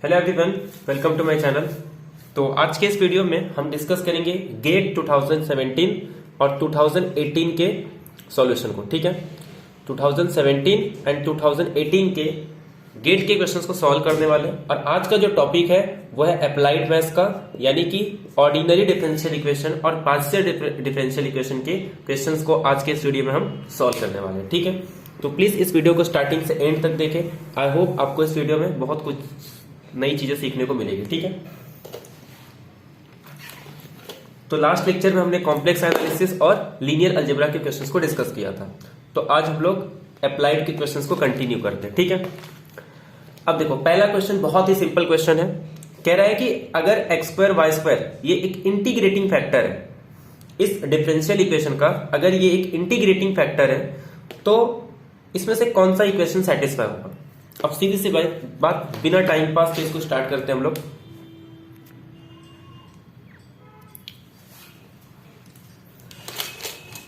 Hello everyone, welcome to my channel. तो आज के इस वीडियो में हम डिस्कस करेंगे गेट 2017 और 2018 के सॉल्यूशन को। ठीक है, 2017 एंड 2018 के गेट के क्वेश्चंस को सॉल्व करने वाले। और आज का जो टॉपिक है वो है अप्लाइड मैथ्स का, यानी कि ऑर्डिनरी डिफरेंशियल इक्वेशन और पार्शियल डिफरेंशियल इक्वेशन के क्वेश्चंस को आज के इस वीडियो में हम सॉल्व करने वाले हैं। ठीक है, तो प्लीज इस वीडियो को स्टार्टिंग से एंड तक देखें। आई होप आपको इस वीडियो में बहुत कुछ नई चीजें सीखने को मिलेगी। ठीक है, तो लास्ट लेक्चर में हमने कॉम्प्लेक्स एनालिसिस और लीनियर अलजेब्रा के क्वेश्चंस को डिस्कस किया था। तो आज हम लोग अप्लाइड के क्वेश्चंस को कंटिन्यू करते हैं। ठीक है, अब देखो पहला क्वेश्चन बहुत ही सिंपल क्वेश्चन है। कह रहा है कि अगर एक्स स्क्वायर वाई स्क्वायर ये एक इंटीग्रेटिंग फैक्टर है, इस डिफरेंशियल इक्वेशन का अगर ये एक इंटीग्रेटिंग फैक्टर है तो इसमें से कौन सा इक्वेशन सेटिस्फाई होगा। अब सीधी सी बात बिना टाइम पास के इसको स्टार्ट करते हैं हम लोग।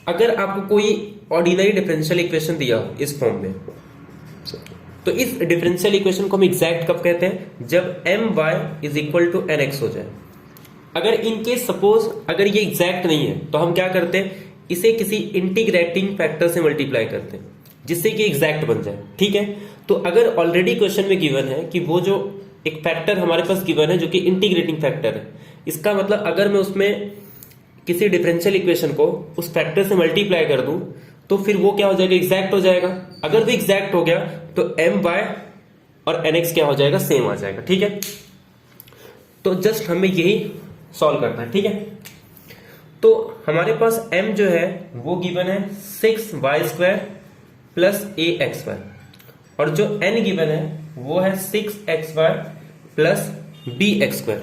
अगर आपको कोई ऑर्डिनरी डिफरेंशियल इक्वेशन दिया हो इस फॉर्म में, तो इस डिफरेंशियल इक्वेशन को हम एग्जैक्ट कब कहते हैं, जब M Y is equal to N X हो जाए। अगर इनकेस सपोज अगर ये एग्जैक्ट नहीं है तो हम क्या करते हैं, इसे किसी इंटीग्रेटिंग फैक्टर से मल्टीप्लाई करते हैं जिससे कि एग्जैक्ट बन जाए। ठीक है, तो अगर ऑलरेडी क्वेश्चन में गिवन है कि वो जो एक फैक्टर हमारे पास गिवन है जो कि इंटीग्रेटिंग फैक्टर है, इसका मतलब अगर मैं उसमें किसी डिफरेंशियल इक्वेशन को उस फैक्टर से मल्टीप्लाई कर दूं तो फिर वो क्या हो जाएगा, एग्जैक्ट हो जाएगा। अगर वो एग्जैक्ट हो गया तो एम वाई और एन एक्स क्या हो जाएगा, सेम आ जाएगा। ठीक है, तो जस्ट हमें यही सॉल्व करना है। ठीक है, तो हमारे पास m जो है वो गिवन है 6y² प्लस aXy और जो n गिवन है वो है 6xy प्लस bx²।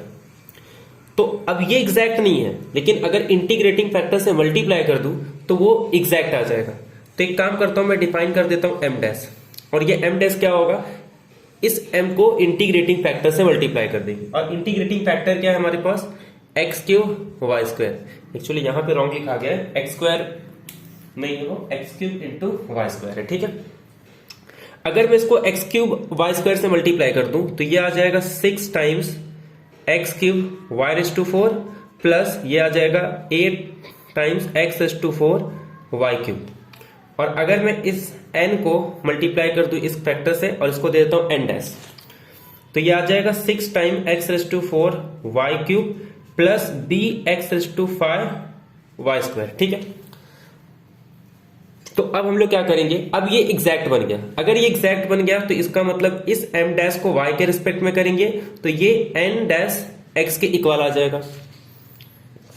तो अब ये एग्जैक्ट नहीं है, लेकिन अगर इंटीग्रेटिंग फैक्टर से मल्टीप्लाई कर दूं तो वो एग्जैक्ट आ जाएगा। तो एक काम करता हूं, मैं डिफाइन कर देता हूं m डैश, और ये m डैश क्या होगा, इस m को इंटीग्रेटिंग फैक्टर से मल्टीप्लाई कर देंगे। और इंटीग्रेटिंग फैक्टर क्या है हमारे पास, x³ y²। एक्चुअली यहां पे रॉन्ग लिखा गया है, x² नहीं है, वो x³ इंटू y² है। ठीक है, अगर मैं इसको x³ y² से मल्टीप्लाई कर दूं तो ये आ जाएगा 6 टाइम्स x³ y⁴ प्लस ये आ जाएगा 8 टाइम्स x⁴ y³। और अगर मैं इस n को मल्टीप्लाई कर दूं इस फैक्टर से और इसको दे देता हूं n डैश, तो ये आ जाएगा 6 time x⁴ y³ plus bx⁵ y²। ठीक है, तो अब हम लोग क्या करेंगे, अब ये एग्जैक्ट बन गया। अगर ये एग्जैक्ट बन गया तो इसका मतलब इस m डैश को y के रिस्पेक्ट में करेंगे तो ये n डैश x के इक्वल आ जाएगा।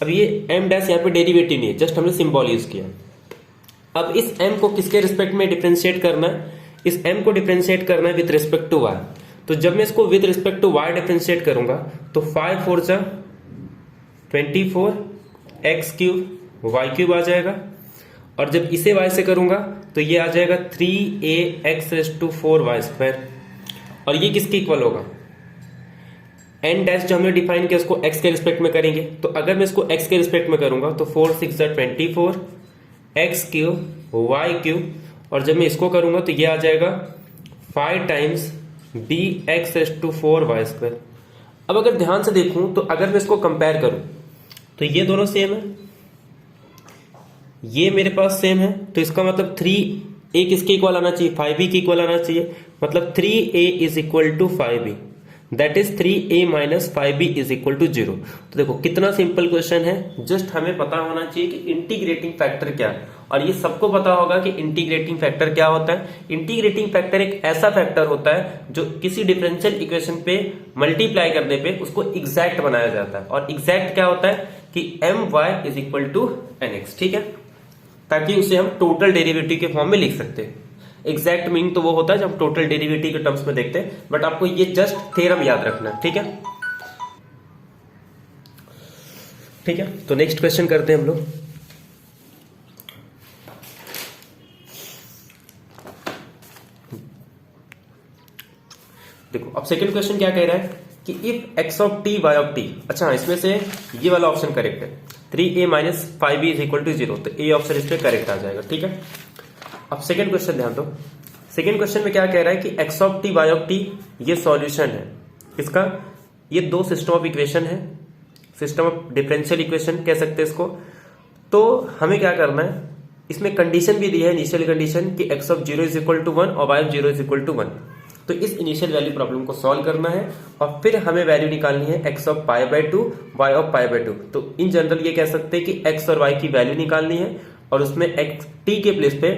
अब ये m डैश यहाँ पे डेरिवेटिव नहीं है, जस्ट हमने सिंबल यूज किया। अब इस m को किसके रिस्पेक्ट में डिफरेंशिएट करना है, इस m को डिफरेंशिएट करना है विद रिस्पेक्ट टू y। तो जब मैं इसको with respect to y differentiate करूंगा तो 5 4 जा 24 x³ y³ आ जाएगा। और जब इसे y से करूंगा तो ये आ जाएगा 3ax⁴ y²। और ये किसके इक्वल होगा, n डैश जो हमने डिफाइन किया उसको x के रिस्पेक्ट में करेंगे। तो अगर मैं इसको x के रिस्पेक्ट में करूंगा तो 4 6 जा 24 x³ y³ और जब मैं इसको करूंगा तो ये आ जाएगा 5 टाइम्स bx⁴ y²। अब अगर ध्यान से देखूं तो अगर मैं इसको कंपेयर करूं तो ये दोनों सेम है, ये मेरे पास सेम है, तो इसका मतलब 3a किसके इक्वल आना चाहिए, 5b के इक्वल आना चाहिए। मतलब 3a is equal to 5b, that is 3a minus 5b is equal to 0। तो देखो कितना सिंपल क्वेश्चन है, जस्ट हमें पता होना चाहिए कि इंटीग्रेटिंग फैक्टर क्या है। और ये सबको पता होगा कि इंटीग्रेटिंग फैक्टर क्या होता है। इंटीग्रेटिंग फैक्टर एक ऐसा फैक्टर होता है जो किसी डिफरेंशियल इक्वेशन पे मल्टीप्लाई करने पे उसको एग्जैक्ट बनाया जाता है। और एग्जैक्ट क्या होता है कि M Y is equal to N X. ठीक है, ताकि उसे हम टोटल डेरिवेटिव के फॉर्म में लिख सकते हैं। एग्जैक्ट मीनिंग तो वो होता है जब टोटल डेरिवेटिव के टर्म्स में देखते हैं, बट आपको ये जस्ट थ्योरम याद रखना है। ठीक है, ठीक है, तो नेक्स्ट क्वेश्चन करते हैं हम लोग। देखो अब सेकंड क्वेश्चन क्या कह रहा है कि इफ x ऑफ t y ऑफ t, अच्छा इसमें से ये वाला ऑप्शन करेक्ट है, 3a minus 5b is equal to 0, तो a ऑप्शन इस पे करेक्ट आ जाएगा। ठीक है, अब सेकंड क्वेश्चन ध्यान दो। सेकंड क्वेश्चन में क्या कह रहा है कि x ऑफ t y ऑफ t ये सॉल्यूशन है इसका ये दो सिस्टम ऑफ इक्वेशन है, सिस्टम ऑफ डिफरेंशियल इक्वेशन कह सकते हैं इसको। तो हमें क्या करना है, इसमें कंडीशन भी दी है, इनिशियल कंडीशन कि x of 0 is equal to 1 और y of 0 is equal to 1। तो इस इनिशियल वैल्यू प्रॉब्लम को सॉल्व करना है और फिर हमें वैल्यू निकालनी है x of pi by 2, y of pi by 2। तो इन जनरल ये कह सकते हैं कि x और y की वैल्यू निकालनी है और उसमें x t के प्लेस पे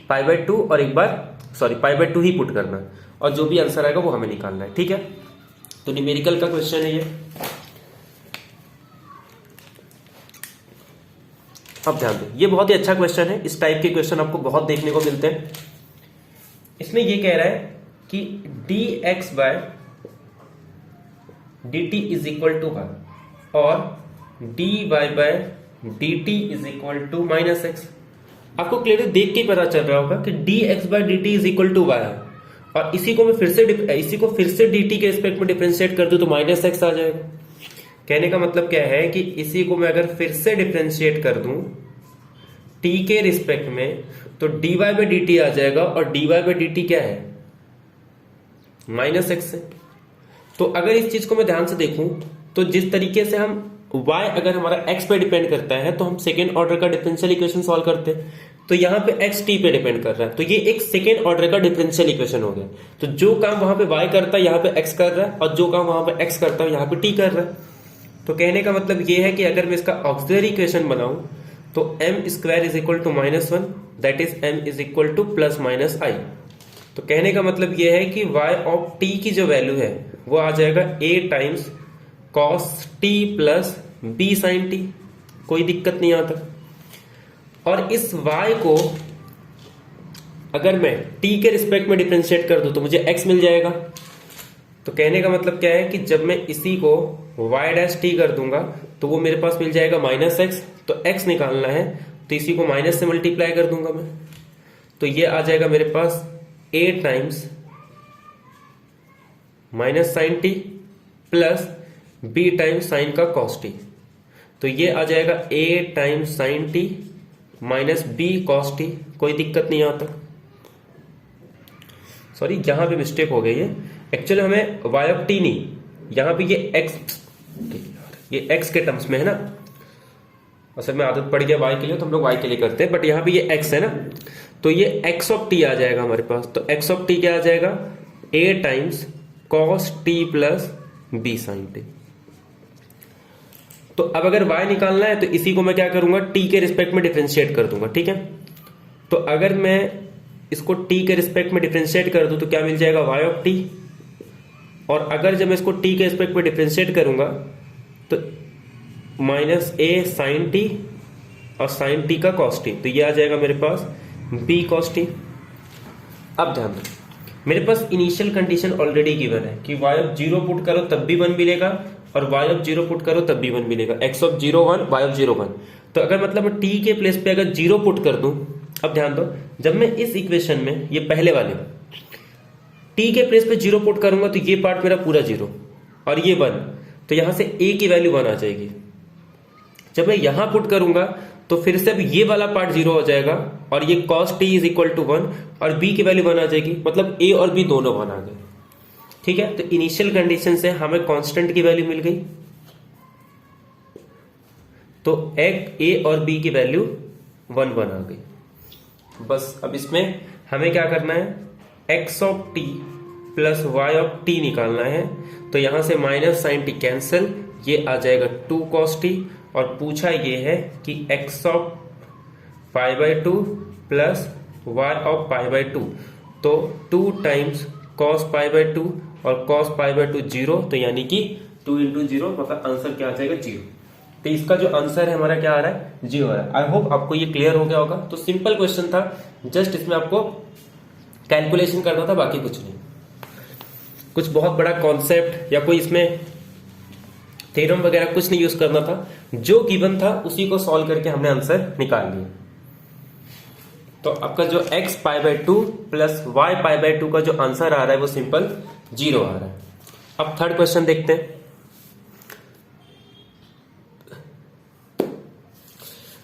पाई बाय 2 और एक बार पाई बाय 2 ही पुट करना है और जो भी आंसर आएगा वो हमें निकालना है। ठीक है, तो न्यूमेरिकल का क्वेश्चन है ये। अब ध्यान दो, ये बहुत ही अच्छा क्वेश्चन है। इस टाइप के क्वेश्चन आपको बहुत देखने को मिलते हैं। इसमें ये कह रहा है कि dx by dt is equal to 1 और dy by dt is equal to minus X. आपको क्लियरली देख के पता चल रहा होगा कि dx by dt is equal to y है और इसी को फिर से dt के रिस्पेक्ट में डिफरेंशिएट कर दूं तो माइनस एक्स आ जाएगा। कहने का मतलब क्या है कि इसी को मैं अगर फिर से डिफरेंशिएट कर दूं t के रिस्पेक्ट में तो dy बाय dt आ जाएगा और dy बाय dt क्या है, माइनस एक्स है। तो अगर इस चीज को मैं ध्यान से देखूं तो जिस तरीके से हम y अगर हमारा x पे डिपेंड करता है तो हम सेकेंड ऑर्डर का डिफरेंशियल इक्वेशन सॉल्व करते हैं, तो यहाँ पे x t पे डिपेंड कर रहा है, तो ये एक सेकेंड ऑर्डर का डिफरेंशियल इक्वेशन हो गया। तो जो काम वहां पे y करता है यहाँ पे x कर रहा है और जो काम वहां पे x करता है यहाँ पे t कर रहा है। तो कहने का मतलब ये है कि अगर मैं इसका ऑक्सिलरी इक्वेशन बनाऊं तो m square is equal to minus 1, that is m is equal to plus minus i। तो कहने का मतलब ये है कि y ऑफ t की जो वैल्यू है वो आ जाएगा a times cos t plus b sin t। कोई दिक्कत नहीं आता। और इस y को अगर मैं t के रिस्पेक्ट में डिफरेंशिएट कर दूं तो मुझे x मिल जाएगा। तो कहने का मतलब क्या है कि जब मैं इसी को y डैश t कर दूंगा तो वो मेरे पास मिल जाएगा माइनस एक्स। तो x निकालना है तो इसी को माइनस से मल्टीप्लाई कर दूंगा मैं, तो ये आ जाएगा मेरे पास a times minus sine T plus b times sine का कॉस टी। तो ये आ जाएगा a times sine T minus b cos T. कोई दिक्कत नहीं आता। सॉरी, यहां पे मिस्टेक हो गई है। एक्चुअली हमें y ऑफ t नहीं, यहां पे ये x के टर्म्स में है ना। असल में आदत पड़ गया y के लिए तो हम लोग y के लिए करते हैं, बट यहां पे ये x है ना, तो ये x ऑफ t आ जाएगा हमारे पास। तो x ऑफ t क्या आ जाएगा, a times cos t plus b sin t। तो अब अगर y निकालना है तो इसी को मैं क्या करूंगा, t के रिस्पेक्ट में डिफरेंशिएट कर दूंगा। ठीक है, तो अगर मैं इसको t के रिस्पेक्ट में डिफरेंशिएट कर दूं तो क्या मिल जाएगा, y ऑफ t। और अगर जब मैं इसको t के रिस्पेक्ट में डिफरेंशिएट करूंगा तो माइनस a साइन t और साइन t का cos t। तो ये आ जाएगा मेरे पास b cos t। अब ध्यान दो, मेरे पास इनिशियल कंडीशन ऑलरेडी गिवन है कि y ऑफ 0 पुट करो तब भी 1 मिलेगा और y ऑफ 0 पुट करो तब भी 1 मिलेगा। x of 0 1, y of 0 1। तो अगर मतलब मैं t के प्लेस पे अगर 0 पुट कर दूं, अब ध्यान दो, जब मैं इस इक्वेशन में ये पहले वाले t के प्लेस पे 0 पुट करूंगा तो ये पार्ट मेरा पूरा 0 और ये 1, तो यहां से a की वैल्यू 1 आ जाएगी। जब मैं यहां पुट करूंगा तो फिर से अब ये वाला पार्ट 0 हो जाएगा और ये cos t is equal to 1 और b की वैल्यू 1 आ जाएगी, मतलब a और b दोनों 1 आ गए। ठीक है, तो इनिशियल कंडीशन से हमें कांस्टेंट की वैल्यू मिल गई, तो a और b की वैल्यू 1 1 आ गई। बस अब इसमें हमें क्या करना है, x ऑफ t plus y of t निकालना है। तो यहां से माइनस साइन टी कैंसिल, ये आ जाएगा 2 cos t और पूछा ये है कि x of pi by 2 plus y of pi by 2, तो 2 टाइम्स cos पाई बाय 2 और cos पाई बाय 2 0, तो यानी कि 2 इंटू 0 मतलब आंसर क्या आ जाएगा, 0। तो इसका जो आंसर है हमारा क्या आ रहा है, 0 आ रहा है। आई होप आपको ये क्लियर हो गया होगा। तो सिंपल क्वेश्चन था, जस्ट इसमें आपको कैलकुलेशन करना था, बाकी कुछ नहीं। कुछ बहुत बड़ा कॉन्सेप्ट या कोई इसमें थ्योरम वगैरह कुछ नहीं यूज करना था, जो गिवन था उसी को सॉल्व करके हमने आंसर निकाल लिया। तो आपका जो x pi by 2 plus y pi by 2 का जो आंसर आ रहा है वो सिंपल 0 आ रहा है। अब थर्ड क्वेश्चन देखते हैं।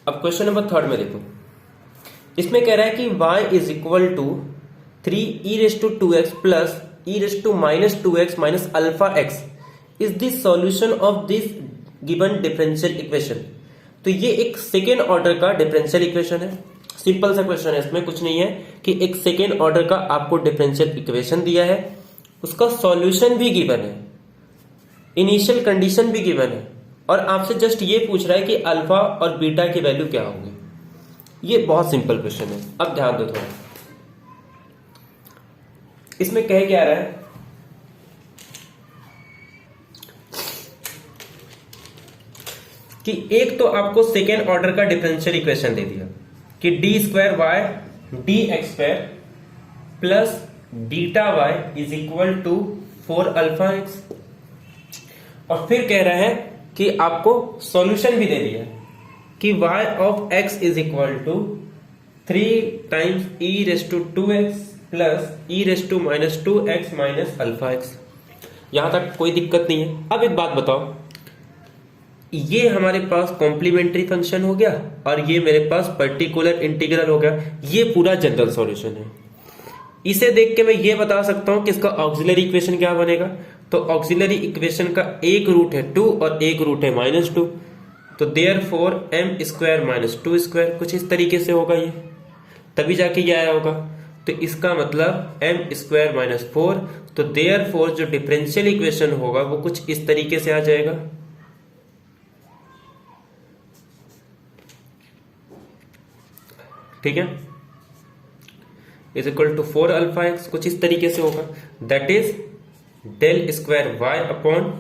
अब क्वेश्चन नंबर थर्ड में देखो, इसमें कह रहा है कि y is equal to 3e raise to 2x plus e raise to minus 2x minus alpha x is the solution of this given differential equation. तो ये एक सेकेंड ऑर्डर का डिफरेंशियल इक्वेशन है। सिंपल सा क्वेश्चन है, इसमें कुछ नहीं है कि एक सेकेंड ऑर्डर का आपको डिफरेंशियल इक्वेशन दिया है, उसका सॉल्यूशन भी गिवन है, इनिशियल कंडीशन भी गिवन है, और आपसे जस्ट ये पूछ रहा है कि अल्फा और बीटा की वैल्यू क्या होगी। ये बहुत सिंपल क्वेश्चन है। अब ध्यान दो थोड़ा, इसमें कह क्या रहा है कि एक तो आपको सेकेंड ऑर्डर का डिफरेंशियल इक्वेशन दे दिया कि D square Y D X square plus beta Y is equal to 4 alpha X, और फिर कह रहा है कि आपको सॉल्यूशन भी दे दिया कि y of x is equal to 3 times e raise to 2x plus e raise to minus 2x minus alpha X. यहां तक कोई दिक्कत नहीं है। अब एक बात बताओ, ये हमारे पास कॉम्प्लीमेंट्री फंक्शन हो गया और ये मेरे पास पर्टिकुलर इंटीग्रल हो गया, ये पूरा जनरल सॉल्यूशन है। इसे देख के मैं ये बता सकता हूं कि इसका ऑक्सिलरी इक्वेशन क्या बनेगा। तो ऑक्सिलरी इक्वेशन का एक रूट है 2 और एक रूट है -2, तो therefore m square minus 2 square कुछ इस तरीके से होगा, ये तभी जाके ये आया होगा। तो इसका मतलब m स्क्वायर माइनस 4, तो देयरफॉर जो डिफरेंशियल इक्वेशन होगा वो कुछ इस तरीके से आ जाएगा। ठीक है, is equal to 4 alpha X, कुछ इस तरीके से होगा। That is del square Y upon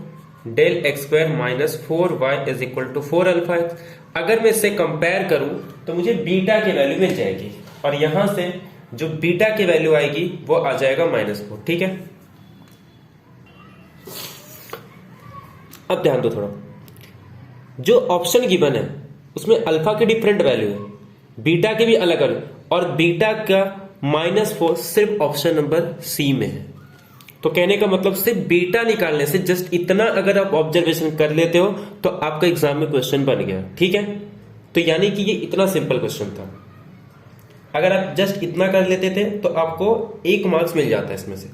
del x square minus 4y is equal to 4 alpha X. अगर मैं इससे कंपेयर करूं तो मुझे बीटा की वैल्यू मिल जाएगी, और यहां से जो बीटा की वैल्यू आएगी वो आ जाएगा -4। ठीक है, अब ध्यान दो थोड़ा, जो ऑप्शन गिवन है उसमें अल्फा की डिफरेंट वैल्यू है, बीटा की भी अलग अलग, और बीटा का -4 सिर्फ ऑप्शन नंबर सी में है। तो कहने का मतलब सिर्फ बीटा निकालने से जस्ट इतना अगर आप ऑब्जर्वेशन कर लेते हो तो आपका एग्जाम में क्वेश्चन बन गया। ठीक है, तो यानी कि ये इतना सिंपल क्वेश्चन था। अगर आप जस्ट इतना कर लेते थे तो आपको 1 मार्क्स मिल जाता है इसमें से।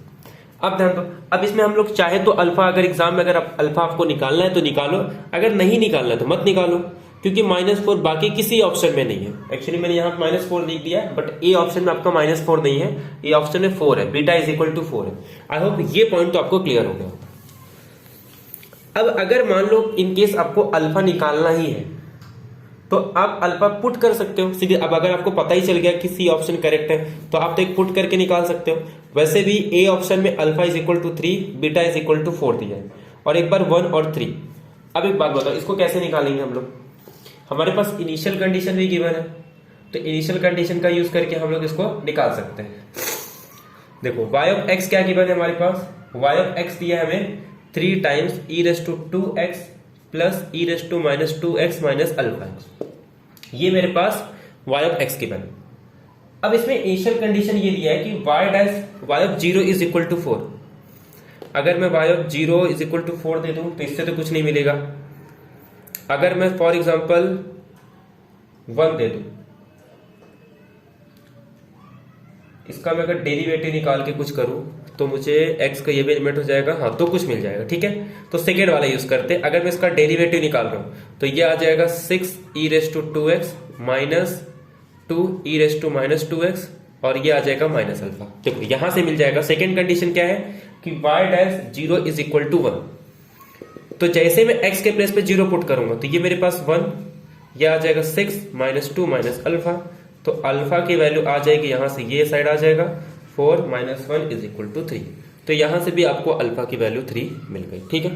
अब ध्यान दो, अब इसमें हम लोग चाहे तो अल्फा, अगर एग्जाम में अगर अल्फा आपको निकालना है तो निकालो, अगर नहीं निकालना है तो मत निकालो, क्योंकि -4 बाकी किसी ऑप्शन में नहीं है। एक्चुअली मैंने यहाँ -4 लिख दिया, बट ए ऑप्शन में आपका -4 नहीं है, ए ऑप्शन में 4 है, बीटा इज इक्वल टू 4 है। आई होप ये पॉइंट तो आपको क्लियर हो गया। अब अगर मान लो इन केस आपको अल्फा निकालना ही है तो आप अल्फा पुट कर सकते हो सीधे। अब अगर आपको पता ही चल गया कि सी ऑप्शन करेक्ट है तो आप तो एक पुट करके निकाल सकते हो। वैसे भी ए ऑप्शन में alpha is equal to 3, beta is equal to 4 दिया है, और एक बार 1 और 3। अब एक बात बताओ, इसको कैसे निकालेंगे हम लोग? हमारे पास इनिशियल कंडीशन भी गिवन है, तो इनिशियल कंडीशन का यूज करके हम लोग इसको निकाल सकते हैं। देखो y ऑफ x क्या गिवन है हमारे पास, y ऑफ x दिया है हमें 3 times e raise to 2x plus e raise to minus 2x minus alpha X. ये मेरे पास y ऑफ x गिवन है। अब इसमें इनिशियल कंडीशन ये दिया है कि y of 0 is equal to 4। अगर मैं y of 0 is equal to 4 दे दूं तो इससे तो कुछ नहीं मिलेगा। अगर मैं फॉर एग्जाम्पल 1 दे दूं, इसका मैं अगर डेरिवेटिव निकाल के कुछ करूं तो मुझे x का ये भी एलिमेंट हो जाएगा, हाँ तो कुछ मिल जाएगा। ठीक है, तो सेकेंड वाला यूज करते। अगर मैं इसका डेरिवेटिव निकाल रहा हूं तो ये आ जाएगा 6 e raise to 2x minus 2 e raise to minus 2x, और ये आ जाएगा माइनस अल्फा। देखो यहां से मिल जाएगा। सेकेंड कंडीशन क्या है कि y dash 0 is equal to 1। तो जैसे मैं x के प्लेस पे 0 पुट करूंगा तो ये मेरे पास 1, ये आ जाएगा 6 माइनस 2 माइनस अल्फा, तो अल्फा की वैल्यू आ जाएगी यहां से ये साइड आ जाएगा 4 माइनस 1 इज इक्वल टू 3। तो यहां से भी आपको अल्फा की वैल्यू 3 मिल गई। ठीक है,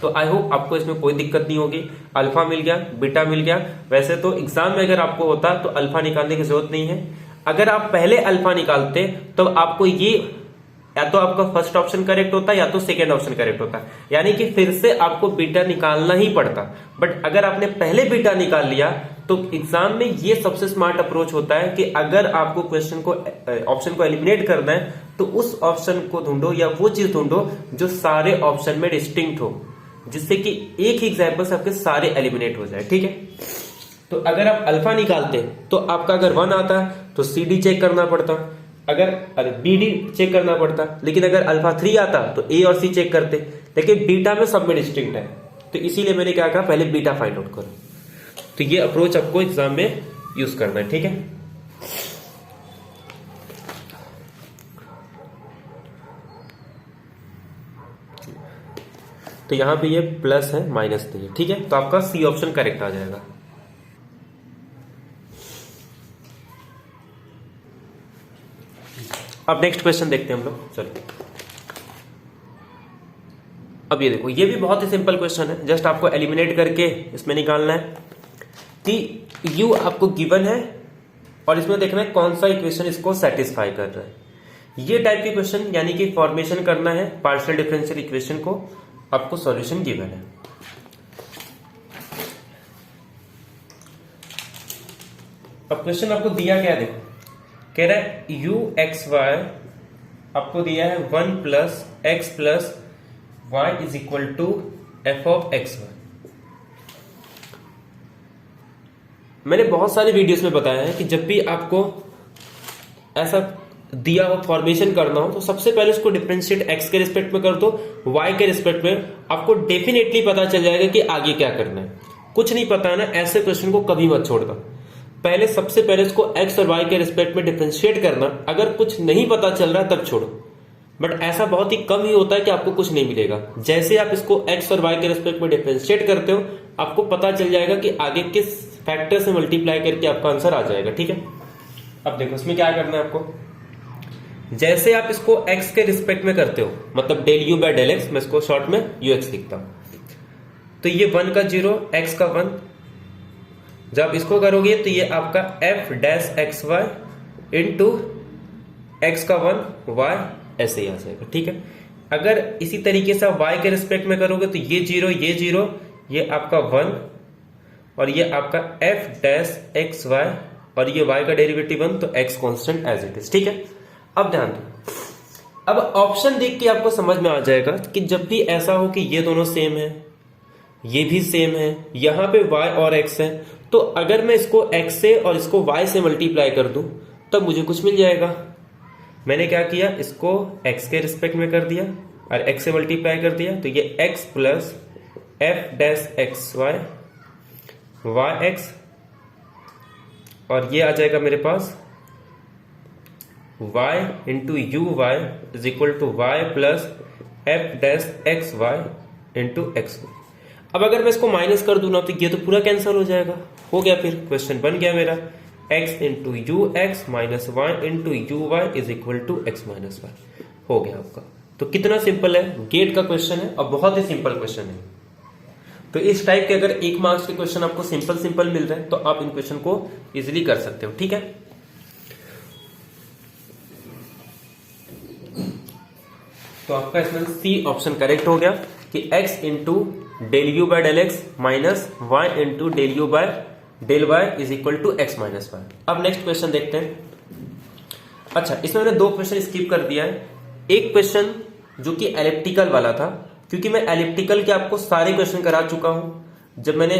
तो आई होप आपको इसमें कोई दिक्कत नहीं होगी। अल्फा मिल गया, बीटा मिल गया। वैसे तो एग्जाम में अगर आपको होता तो अल्फा निकालने की जरूरत नहीं है। अगर आप पहले अल्फा निकालते तो आपको ये या तो आपका फर्स्ट ऑप्शन करेक्ट होता या तो सेकंड ऑप्शन करेक्ट होता, यानी कि फिर से आपको बीटा निकालना ही पड़ता। बट अगर आपने पहले बीटा निकाल लिया तो एग्जाम में ये सबसे स्मार्ट अप्रोच होता है कि अगर आपको क्वेश्चन को ऑप्शन को एलिमिनेट करना है तो उस ऑप्शन को ढूंढो या वो चीज ढूंढो जो सारे ऑप्शन में डिस्टिंक्ट हो, जिससे कि एक ही एग्जाम्पल से आपके सारे एलिमिनेट हो जाए। ठीक है, तो अगर आप अल्फा निकालते तो आपका अगर 1 आता तो CD चेक करना पड़ता, अगर बी डी चेक करना पड़ता, लेकिन अगर अल्फा 3 आता तो ए और सी चेक करते, लेकिन बीटा में सब में डिस्टिंक्ट है, तो इसीलिए मैंने क्या कहा पहले बीटा फाइंड आउट करो। तो ये अप्रोच आपको एग्जाम में यूज करना है, ठीक है। तो यहां पे ये प्लस है माइनस नहीं है, ठीक है। तो आपका सी ऑप्शन करेक्ट आ जाएगा। अब नेक्स्ट क्वेश्चन देखते हैं हम लोग, चलो। अब ये देखो, ये भी बहुत ही सिंपल क्वेश्चन है, जस्ट आपको एलिमिनेट करके इसमें निकालना है कि u आपको गिवन है और इसमें देखना है कौन सा इक्वेशन इसको सेटिस्फाई कर रहा है। ये टाइप के क्वेश्चन यानी कि फॉर्मेशन करना है पार्शियल डिफरेंशियल इक्वेशन को, आपको सॉल्यूशन गिवन है। अब क्वेश्चन आपको दिया क्या है, देखो कह रहा है u x y आपको दिया है 1 plus X plus y is equal to F of x Y. मैंने बहुत सारे वीडियोस में बताया है कि जब भी आपको ऐसा दिया हो फॉर्मेशन करना हो तो सबसे पहले उसको डिफरेंशिएट x के रिस्पेक्ट में कर दो, y के रिस्पेक्ट में, आपको डेफिनेटली पता चल जाएगा कि आगे क्या करना है। कुछ नहीं पता है ना, ऐसे क्वेश्चन को कभी मत छोड़ना। पहले सबसे पहले इसको x और y के रिस्पेक्ट में डिफरेंशिएट करना, अगर कुछ नहीं पता चल रहा है तब छोड़ो, बट ऐसा बहुत ही कम ही होता है कि आपको कुछ नहीं मिलेगा। जैसे आप इसको x और y के रिस्पेक्ट में डिफरेंशिएट करते हो, आपको पता चल जाएगा कि आगे किस फैक्टर से मल्टीप्लाई करके आपका आंसर आ जाएगा, ठीक है। अब देखो इसमें क्या करना है आपको, जैसे आप इसको x के रिस्पेक्ट में करते हो, मतलब del u by del x, मैं इसको शॉर्ट में ux लिखता हूं, तो ये 1 का 0 x का 1, जब इसको करोगे तो ये आपका f dash X Y into X का 1 y ऐसे ही आ जाएगा, ठीक है। अगर इसी तरीके से आप y के रिस्पेक्ट में करोगे तो ये 0 ये आपका 1 और ये आपका f डैश एक्स वाई और ये y का डेरिवेटिव 1, तो x constant as it is, ठीक है। अब ध्यान दो, अब ऑप्शन देख के आपको समझ में आ जाएगा कि जब भी ऐसा हो कि ये दोनों सेम है, ये भी सेम है, यहां पे y और x है, तो अगर मैं इसको x से और इसको y से मल्टीप्लाई कर दूं तब मुझे कुछ मिल जाएगा। मैंने क्या किया, इसको x के रिस्पेक्ट में कर दिया और x से मल्टीप्लाई कर दिया, तो ये x plus F dash X Y Y X और ये आ जाएगा मेरे पास y into you Y is equal to Y plus F dash X Y into X. अब अगर मैं इसको माइनस कर दूं ना तो ये तो पूरा कैंसिल हो जाएगा, हो गया, फिर क्वेश्चन बन गया मेरा x into you x minus Y into you Y is equal to X minus Y, हो गया आपका। तो कितना सिंपल है, गेट का क्वेश्चन है और बहुत ही सिंपल क्वेश्चन है। तो इस टाइप के अगर 1 मार्क्स के क्वेश्चन आपको सिंपल मिल रहे हैं तो आप इन क्वेश्चन को इजिली कर सकते हो, ठीक है। तो आपका इसमें सी ऑप्शन करेक्ट हो गया कि x into del you by del X minus Y into del you by del Y is equal to X minus Y. अब नेक्स्ट क्वेश्चन देखते हैं। अच्छा, इसमें मैंने 2 क्वेश्चन स्किप कर दिया है। एक क्वेश्चन जो कि एलिप्टिकल वाला था, क्योंकि मैं एलिप्टिकल के आपको सारे क्वेश्चन करा चुका हूं। जब मैंने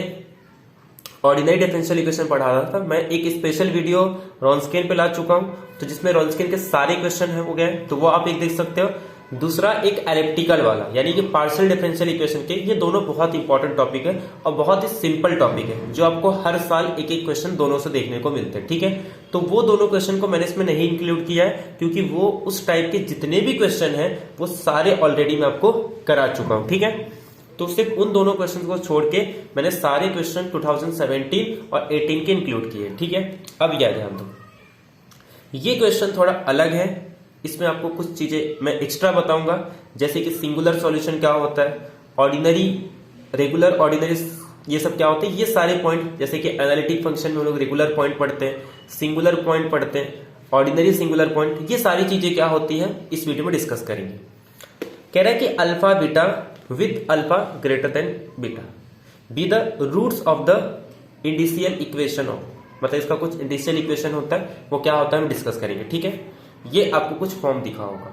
ऑर्डिनरी डिफरेंशियल इक्वेशन पढ़ा रहा था, मैं एक स्पेशल वीडियो रॉन्स्कियन पे ला चुका हूं, तो जिसमें रॉन्स्कियन के सारे क्वेश्चन हो गए, तो वो आप एक देख सकते हो। दूसरा एक एलिप्टिकल वाला यानी कि पार्शियल डिफरेंशियल इक्वेशन के, ये दोनों बहुत इंपॉर्टेंट टॉपिक है और बहुत ही सिंपल टॉपिक है, जो आपको हर साल एक क्वेश्चन दोनों से देखने को मिलते हैं, ठीक है। तो वो दोनों क्वेश्चन को मैंने इसमें नहीं इंक्लूड किया है, क्योंकि वो उस टाइप के जितने भी क्वेश्चन है वो सारे ऑलरेडी मैं आपको करा चुका हूं, ठीक है। तो सिर्फ उन दोनों क्वेश्चन को छोड़ के मैंने सारे क्वेश्चन 2017 और 18 के इंक्लूड किए, ठीक है। अब यह ध्यान दो, ये क्वेश्चन थोड़ा अलग है, इसमें आपको कुछ चीजें मैं एक्स्ट्रा बताऊंगा, जैसे कि सिंगुलर सॉल्यूशन क्या होता है, ऑर्डिनरी, रेगुलर, ऑर्डिनरी, ये सब क्या होते हैं, ये सारे पॉइंट, जैसे कि एनालिटिक फंक्शन में हम लोग रेगुलर पॉइंट पढ़ते हैं, सिंगुलर पॉइंट पढ़ते हैं, ऑर्डिनरी सिंगुलर पॉइंट, ये सारी चीजें क्या होती है इस वीडियो में डिस्कस करेंगे। कह रहा है कि alpha beta with alpha greater than beta be the roots of the indicial equation of, मतलब इसका कुछ इंडिशियल इक्वेशन होता है, वो क्या होता है हम डिस्कस करेंगे, ठीक है। ये आपको कुछ फॉर्म दिखा होगा,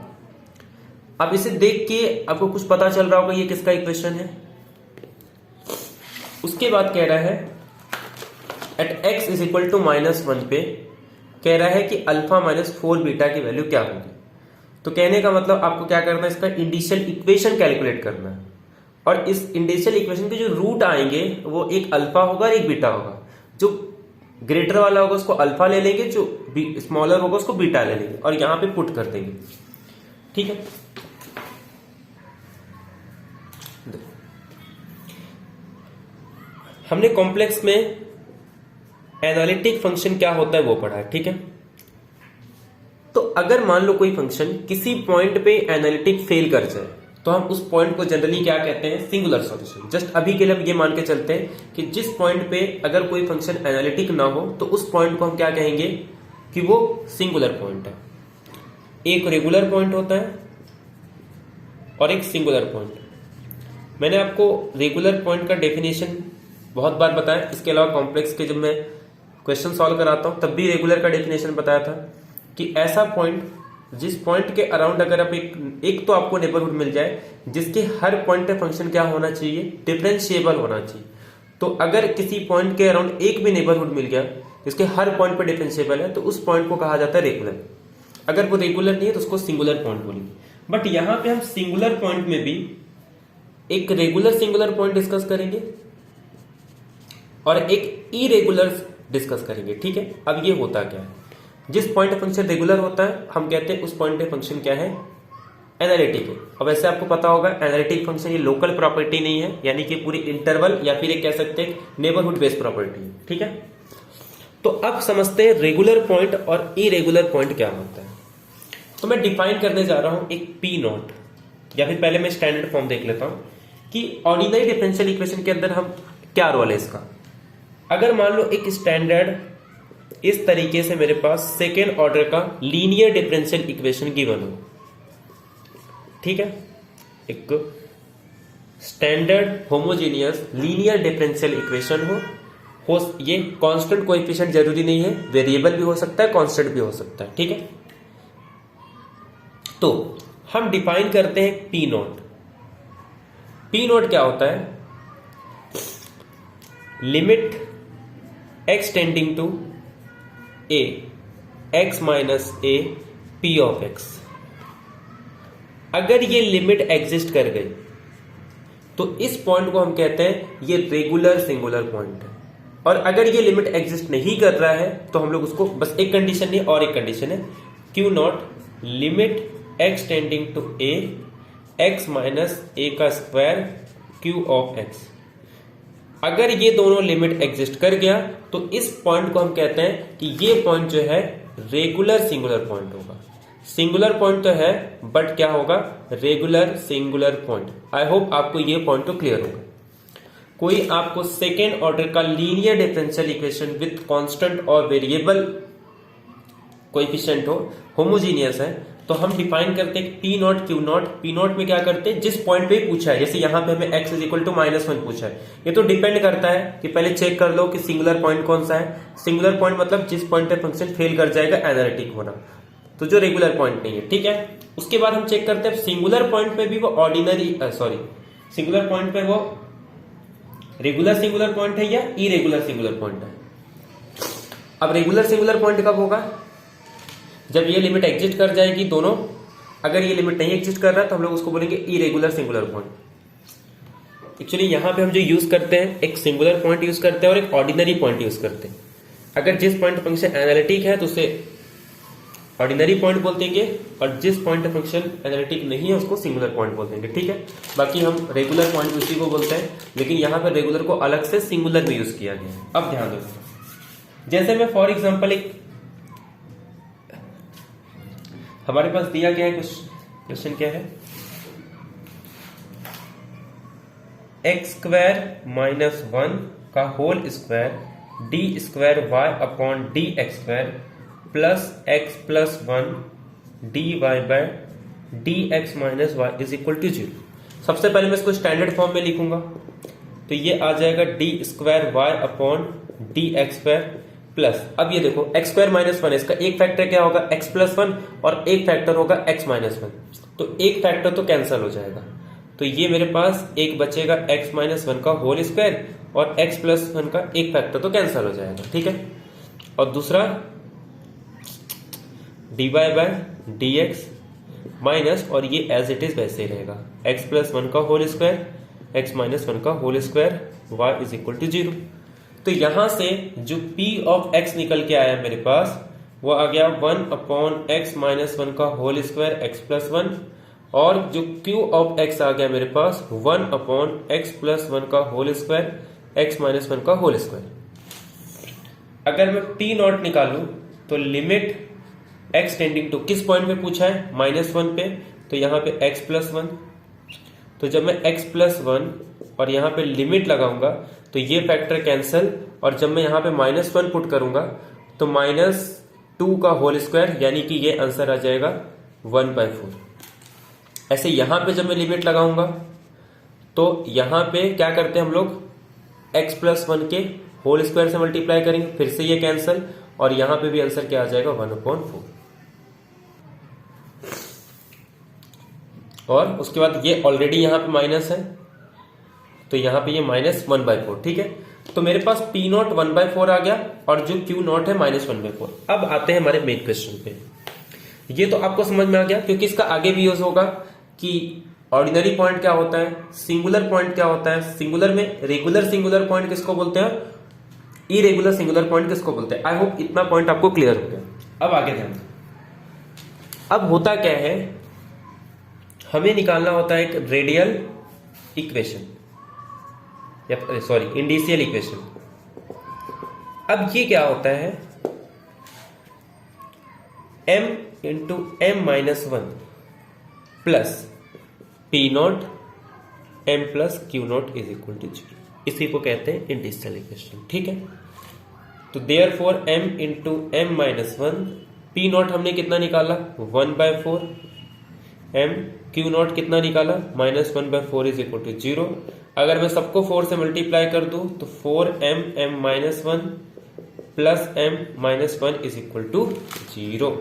अब इसे देख के आपको कुछ पता चल रहा होगा ये किसका इक्वेशन है। उसके बाद कह रहा है at x is equal to -1 पे कह रहा है कि अल्फा माइनस 4 बीटा की वैल्यू क्या होगी। तो कहने का मतलब आपको क्या करना है, इसका इंडिशियल इक्वेशन कैलकुलेट करना है, और इस इंडिशियल इक्वेशन के जो रूट आएंगे वो एक अल्फा होगा और एक बीटा होगा। जो ग्रेटर वाला होगा उसको अल्फा ले लेंगे, जो स्मॉलर होगा उसको बीटा ले लेंगे, और यहां पे पुट कर देंगे। ठीक है, हमने कॉम्प्लेक्स में एनालिटिक फंक्शन क्या होता है वो पढ़ा है। ठीक है, तो अगर मान लो कोई फंक्शन किसी पॉइंट पे एनालिटिक फेल कर जाए तो हम उस पॉइंट को जनरली क्या कहते हैं, सिंगुलर सॉल्यूशन। जस्ट अभी के लिए हम ये मान के चलते हैं कि जिस पॉइंट पे अगर कोई फंक्शन एनालिटिक ना हो तो उस पॉइंट को हम क्या कहेंगे कि वो सिंगुलर पॉइंट है। एक रेगुलर पॉइंट होता है और एक सिंगुलर पॉइंट। मैंने आपको रेगुलर पॉइंट का डेफिनेशन बहुत बार बताया, इसके अलावा कॉम्प्लेक्स के जब मैं क्वेश्चन सॉल्व कराता हूं तब भी रेगुलर का डेफिनेशन बताया था कि ऐसा पॉइंट जिस पॉइंट के अराउंड अगर आप एक तो आपको नेबरहुड मिल जाए जिसके हर पॉइंट पे फंक्शन क्या होना चाहिए, डिफरेंशिएबल होना चाहिए। तो अगर किसी पॉइंट के अराउंड एक भी नेबरहुड मिल गया जिसके हर पॉइंट पे डिफरेंशिएबल है तो उस पॉइंट को कहा जाता है रेगुलर। अगर वो रेगुलर नहीं है तो उसको सिंगुलर पॉइंट बोलेंगे। बट यहां पे हम सिंगुलर पॉइंट में भी एक रेगुलर सिंगुलर पॉइंट डिस्कस करेंगे और एक इरेगुलर डिस्कस करेंगे। ठीक है, अब ये होता क्या है, जिस पॉइंट पे फंक्शन रेगुलर होता है हम कहते हैं उस पॉइंट पे फंक्शन क्या है, एनालिटिक है। अब ऐसे आपको पता होगा एनालिटिक फंक्शन ये लोकल प्रॉपर्टी नहीं है, यानी कि पूरी इंटरवल या फिर एक कह सकते हैं नेबरहुड बेस्ड प्रॉपर्टी है। ठीक है, तो अब समझते हैं रेगुलर पॉइंट और इरेगुलर पॉइंट क्या होता है। तो मैं डिफाइन करने जा रहा हूं एक पी नॉट, या फिर पहले मैं स्टैंडर्ड फॉर्म देख लेता हूं कि ऑर्डिनरी डिफरेंशियल इक्वेशन के अंदर हम क्या रोल है इसका। अगर मान लो एक स्टैंडर्ड इस तरीके से मेरे पास सेकेंड ऑर्डर का लीनियर डिफरेंशियल इक्वेशन गिवन हो। ठीक है, एक standard homogeneous linear differential equation हो ये कांस्टेंट कोएफिशिएंट जरूरी नहीं है, वेरिएबल भी हो सकता है, कांस्टेंट भी हो सकता है। ठीक है, तो हम डिफाइन करते हैं पी नॉट। पी नॉट क्या होता है, limit x tending to a x minus a p of x। अगर ये लिमिट एग्जिस्ट कर गई तो इस पॉइंट को हम कहते हैं ये रेगुलर सिंगुलर पॉइंट है। और अगर ये लिमिट एग्जिस्ट नहीं कर रहा है तो हम लोग उसको बस एक कंडीशन नहीं और एक कंडीशन है, Q naught limit x tending to a x minus a का स्क्वायर q ऑफ x। अगर ये दोनों लिमिट एग्जिस्ट कर गया तो इस पॉइंट को हम कहते हैं कि ये पॉइंट जो है रेगुलर सिंगुलर पॉइंट होगा। सिंगुलर पॉइंट तो है बट क्या होगा, रेगुलर सिंगुलर पॉइंट। आई होप आपको ये पॉइंट तो क्लियर होगा। कोई आपको सेकेंड ऑर्डर का linear differential equation with constant और वेरिएबल कोएफिशिएंट हो, होमोजीनियस है, तो हम डिफाइन करते हैं P not Q not. P not में क्या करते हैं, जिस पॉइंट पे पूछा है, जैसे यहां पे हमें x इज इक्वल टू -1 पूछा है, ये तो डिपेंड करता है कि पहले चेक कर लो कि सिंगुलर पॉइंट कौन सा है। सिंगुलर पॉइंट मतलब जिस पॉइंट पे फंक्शन फेल कर जाएगा एनालिटिक होना, तो जो रेगुलर पॉइंट नहीं है। ठीक है, उसके बाद हम चेक करते हैं सिंगुलर पॉइंट पे भी वो सिंगुलर पॉइंट पे वो रेगुलर सिंगुलर पॉइंट है या इरेगुलर सिंगुलर पॉइंट है। अब रेगुलर सिंगुलर पॉइंट कब होगा, जब ये लिमिट एग्जिस्ट कर जाएगी दोनों। अगर ये लिमिट नहीं एग्जिस्ट कर रहा तो हम लोग उसको बोलेंगे इरेगुलर सिंगुलर पॉइंट। एक्चुअली यहां पे हम जो यूज करते हैं एक सिंगुलर पॉइंट यूज करते हैं और एक ऑर्डिनरी पॉइंट यूज करते हैं। अगर जिस पॉइंट फंक्शन एनालिटिक है तो उसे ऑर्डिनरी पॉइंट बोल देंगे, और जिस पॉइंट फंक्शन एनालिटिक नहीं है उसको सिंगुलर पॉइंट बोल देंगे। ठीक है, बाकी हम रेगुलर पॉइंट उसी को बोलते हैं, लेकिन यहां पर रेगुलर को अलग से सिंगुलर में यूज किया गया। अब ध्यान दो, जैसे मैं फॉर एग्जाम्पल एक हमारे पास दिया गया है कुछ क्वेश्चन, क्या है, x स्क्वायर माइनस 1 का whole square D square Y upon D X square plus x plus 1 D Y by D X minus Y is equal to 0। सबसे पहले मैं इसको स्टैंडर्ड फॉर्म में लिखूंगा, तो ये आ जाएगा D square Y upon D X square plus, अब ये देखो x स्क्वायर माइनस 1, इसका एक फैक्टर क्या होगा x प्लस 1 और एक फैक्टर होगा x माइनस 1, तो एक फैक्टर तो कैंसिल हो जाएगा। तो ये मेरे पास एक बचेगा x माइनस 1 का होल स्क्वायर और x प्लस 1 का एक फैक्टर तो कैंसिल हो जाएगा। ठीक है, और दूसरा dy by D X minus, और ये एज इट इज वैसे ही रहेगा, x प्लस 1 का होल स्क्वायर x माइनस 1 का whole square y is equal to 0। तो यहां से जो p ऑफ x निकल के आया मेरे पास वो आ गया 1 अपॉन x माइनस 1 का होल स्क्वायर x प्लस 1, और जो q ऑफ x आ गया मेरे पास 1 अपॉन x प्लस 1 का होल स्क्वायर x माइनस 1 का होल स्क्वायर। अगर मैं p नॉट निकालू तो लिमिट x टेंडिंग टू किस पॉइंट पे पूछा है, -1 पे, तो यहाँ पे x प्लस 1। तो जब मैं x प्लस 1 और यहाँ पे लिमिट लगाऊंगा तो ये फैक्टर कैंसिल, और जब मैं यहाँ पे -1 पुट करूंगा तो -2 का होल स्क्वायर, यानी कि ये आंसर आ जाएगा 1/4। ऐसे यहाँ पे जब मैं लिमिट लगाऊंगा तो यहाँ पे क्या करते हैं हम लोग, x प्लस 1 के होल स्क्वायर से मल्टीप्लाई करेंगे, फिर से ये कैंसिल, और यहाँ पे भी आंसर क्या आ जाएगा 1/4। और उसके बाद ये ऑलरेडी यहाँ पे माइनस है तो यहाँ पे ये -1/4। ठीक है, तो मेरे पास P नॉट 1/4 आ गया और जो Q नॉट है -1/4। अब आते हैं हमारे मेन क्वेश्चन पे। ये तो आपको समझ में आ गया क्योंकि इसका आगे भी यूज होगा कि ऑर्डिनरी पॉइंट क्या होता है, सिंगुलर पॉइंट क्या होता है, सिंगुलर में रेगुलर सिंगुलर पॉइंट किसको बोलते हैं, इरेगुलर सिंगुलर पॉइंट किसको बोलते हैं। आई होप इतना पॉइंट आपको क्लियर हो गया। अब आगे ध्यान दो, अब होता क्या है, हमें निकालना होता है एक रेडियल इक्वेशन, या सॉरी इंडिशियल इक्वेशन। अब ये क्या होता है, m into m minus 1 plus p naught m plus q naught is equal to 0, इसी को कहते हैं इंडिशियल इक्वेशन। ठीक है, तो therefore m into m minus 1, P not हमने कितना निकाला 1/4, m क्यू नॉट कितना निकाला -1/4 इज इक्वल टू 0। अगर मैं सबको 4 से मल्टीप्लाई कर दूं तो 4m m minus 1 plus m minus 1 is equal to 0।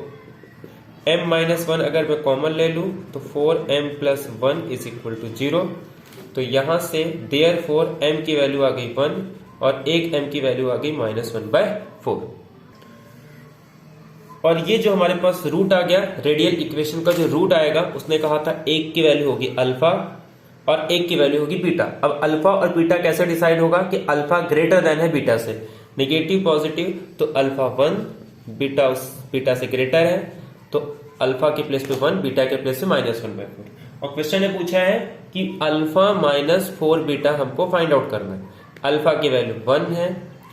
m minus 1 अगर मैं कॉमन ले लूं तो 4m plus 1 is equal to 0। तो यहां से देयरफॉर m की वैल्यू आ गई 1 और एक m की वैल्यू आ गई -1/4। और ये जो हमारे पास रूट आ गया, रेडियल इक्वेशन का जो रूट आएगा उसने कहा था एक की वैल्यू होगी अल्फा और एक की वैल्यू होगी बीटा। अब अल्फा और बीटा कैसे डिसाइड होगा कि अल्फा ग्रेटर देन है बीटा से, नेगेटिव पॉजिटिव, तो अल्फा 1 बीटा से ग्रेटर है, तो अल्फा के प्लेस पे 1, बीटा के प्लेस पे -1/4। और क्वेश्चन ने पूछा है कि अल्फा -4 बीटा हमको फाइंड आउट करना है। अल्फा की वैल्यू 1 है,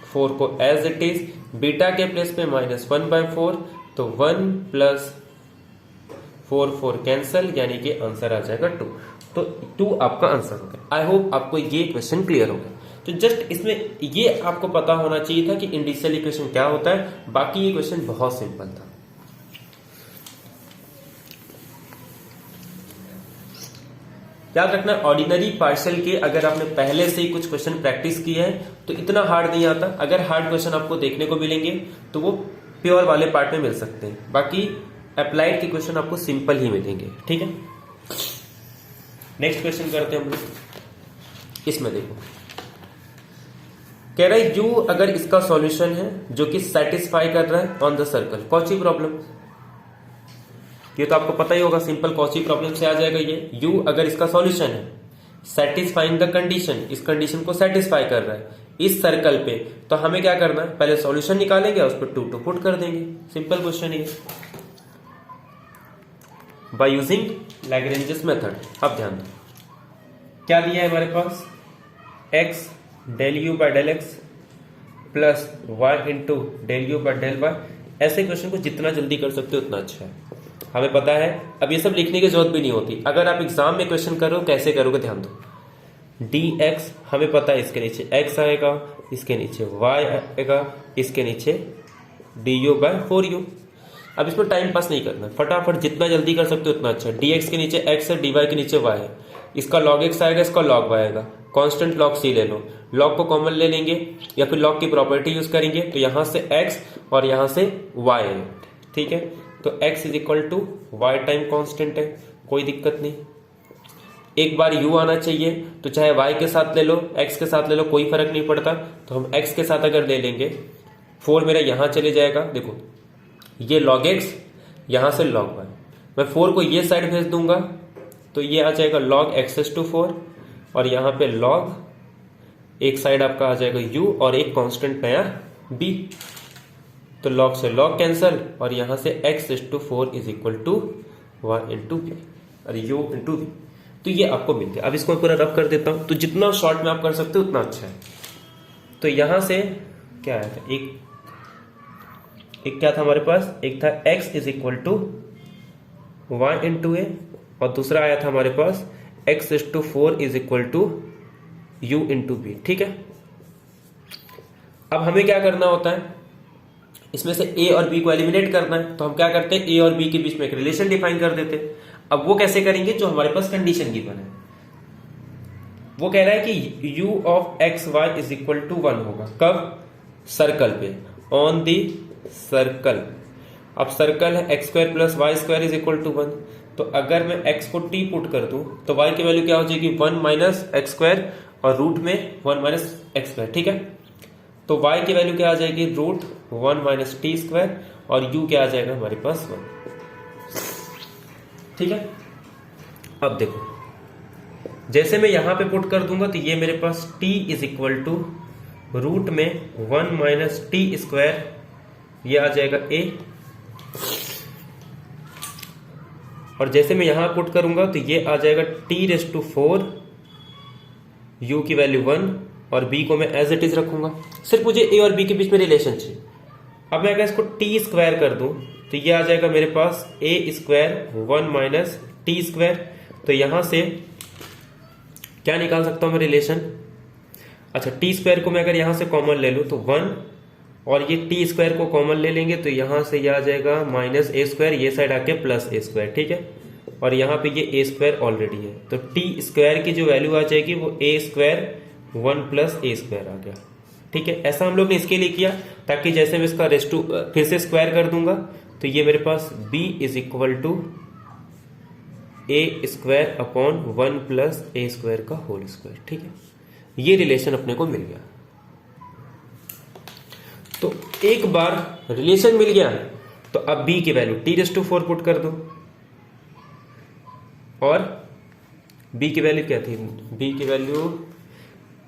4 को एज इट इज, बीटा के प्लेस पे -1/4, तो 1 प्लस 4 कैंसल, यानी कि आंसर आ जाएगा 2। तो 2 आपका आंसर हो गया। आई होप आपको ये क्वेश्चन क्लियर हो गया। तो जस्ट इसमें ये आपको पता होना चाहिए था कि इंडिशियल इक्वेशन क्या होता है, बाकी ये क्वेश्चन बहुत सिंपल था। याद रखना, ऑर्डिनरी पार्शियल के अगर आपने पहले से ही कुछ क्वेश्चन प्रैक्टिस किए हैं तो इतना हार्ड नहीं आता। अगर हार्ड क्वेश्चन आपको देखने को मिलेंगे तो वो प्योर वाले पार्ट में मिल सकते हैं, बाकी अप्लाइड के क्वेश्चन आपको सिंपल ही मिलेंगे। ठीक है, नेक्स्ट क्वेश्चन करते हैं हम लोग। इसमें देखो, कह रहा है यू अगर इसका सॉल्यूशन है जो कि सेटिस्फाई कर रहा है on the circle, Cauchy problem, ये तो आपको पता ही होगा, सिंपल कौची प्रॉब्लम से आ जाएगा ये। यू अगर इसका सॉल्यूशन है सेटिस्फाइंग द कंडीशन, इस कंडीशन को सेटिस्फाई कर रहा है इस सर्कल पे, तो हमें क्या करना है, पहले सॉल्यूशन निकालेंगे उस पर 2 पुट कर देंगे। सिंपल क्वेश्चन है बाय यूजिंग लैग्रेंजेस मेथड। अब ध्यान दो, क्या दिया है हमारे पास, x del you by del x plus y into del you by del y। ऐसे क्वेश्चन को जितना जल्दी कर सकते हो उतना अच्छा है, हमें पता है। अब ये सब लिखने की जरूरत भी नहीं होती। अगर आप एग्जाम में क्वेश्चन करो कैसे करोगे, ध्यान दो, dx हमें पता है इसके नीचे x आएगा, इसके नीचे y आएगा, इसके नीचे du बाय 4u। अब इसमें टाइम पास नहीं करना, फटाफट जितना जल्दी कर सकते हो उतना अच्छा। dx के नीचे x है, dy के नीचे y है, इसका log x आएगा, इसका log y आएगा, कांस्टेंट log c ले लो, log को कॉमन ले लेंगे या फिर log की प्रॉपर्टी यूज करेंगे, तो यहां से x और यहां से y है। ठीक है, तो x is equal to y time constant है, कोई दिक्कत नहीं। एक बार u आना चाहिए, तो चाहे y के साथ ले लो x के साथ ले लो, कोई फर्क नहीं पड़ता। तो हम x के साथ अगर ले लेंगे, 4 मेरा यहां चले जाएगा, देखो ये log x यहां से log y, मैं 4 को ये साइड भेज दूंगा तो ये आ जाएगा log x⁴, और यहां पे log एक साइड आपका आ जाएगा u और एक कांस्टेंट नया b, तो log से log कैंसल और यहां से x⁴ is equal to y into b और u इंटू v, तो ये आपको मिल गया। अब इसको मैं पूरा रब कर देता हूं, तो जितना शॉर्ट में आप कर सकते हो उतना अच्छा है। तो यहां से क्या आया था, एक क्या था हमारे पास, एक था x is equal to y into a, और दूसरा आया था हमारे पास x⁴ is equal to u into b. ठीक है, अब हमें क्या करना होता है, इसमें से a और b को एलिमिनेट करना है, तो हम क्या करते हैं, a और b के बीच में एक रिलेशन डिफाइन कर देते हैं। अब वो कैसे करेंगे, जो हमारे पास कंडीशन गिवन है, वो कह रहा है कि u of x y is equal to 1 होगा, कब, सर्कल पे, ऑन दी सर्कल। अब सर्कल है x² plus y² is equal to 1, तो अगर मैं x को t पुट कर दूं तो y की वैल्यू क्या हो जाएगी, 1 माइनस x² और रूट में 1 माइनस x²। ठीक है, तो y की वैल्यू क्या आ जाएगी, रूट 1 माइनस t² और u क्या आ जाएगा हमारे पास 1। ठीक है, अब देखो जैसे मैं यहां पे पुट कर दूंगा तो ये मेरे पास t is equal to root में 1 माइनस t², ये आ जाएगा a, और जैसे मैं यहां पुट करूंगा तो ये आ जाएगा t⁴, u की वैल्यू 1 और b को मैं एज इट इज रखूंगा, सिर्फ मुझे a और b के बीच में रिलेशन चाहिए। अब मैं अगर इसको t² कर दूं तो ये आ जाएगा मेरे पास a² 1 माइनस t², तो यहां से क्या निकाल सकता हूं मैं रिलेशन, अच्छा t² को मैं अगर यहां से कॉमन ले लूं तो 1 और ये t² को कॉमन ले लेंगे तो यहां से ये आ जाएगा माइनस a², ये साइड आके प्लस a²। ठीक है, और यहाँ पे ये a² ऑलरेडी है, तो t² की जो वैल्यू आ जाएगी वो a² 1 प्लस a² आ गया। ठीक है, ऐसा हम लोग ने इसके लिए किया ताकि जैसे मैं इसका रेस्टू फिर से स्क्वायर कर दूंगा तो ये मेरे पास b is equal to a² upon 1 plus a² का होल स्क्वायर। ठीक है, ये रिलेशन अपने को मिल गया। तो एक बार रिलेशन मिल गया तो अब b की वैल्यू t⁴ पुट कर दो, और b की वैल्यू क्या थी, b की वैल्यू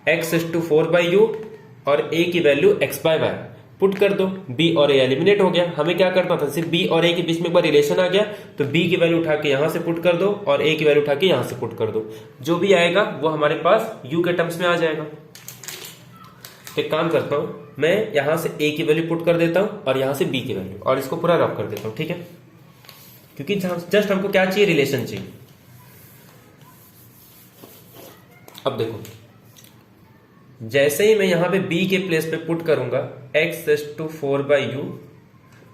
x⁴/u और a की वैल्यू x/y पुट कर दो, b और a एलिमिनेट हो गया। हमें क्या करना था, सिर्फ b और a के बीच में एक बार रिलेशन आ गया तो b की वैल्यू उठा के यहां से पुट कर दो और a की वैल्यू उठा के यहां से पुट कर दो, जो भी आएगा वो हमारे पास u के टर्म्स में आ जाएगा। एक काम करता हूं, मैं यहां से a की वैल्यू पुट कर देता हूं और यहां से b की वैल्यू, और इसको पूरा रब कर देता हूं। ठीक है, क्योंकि जस्ट हमको क्या चाहिए, रिलेशन चाहिए। अब देखो जैसे ही मैं यहां पे b के प्लेस पे पुट करूंगा x⁴/u,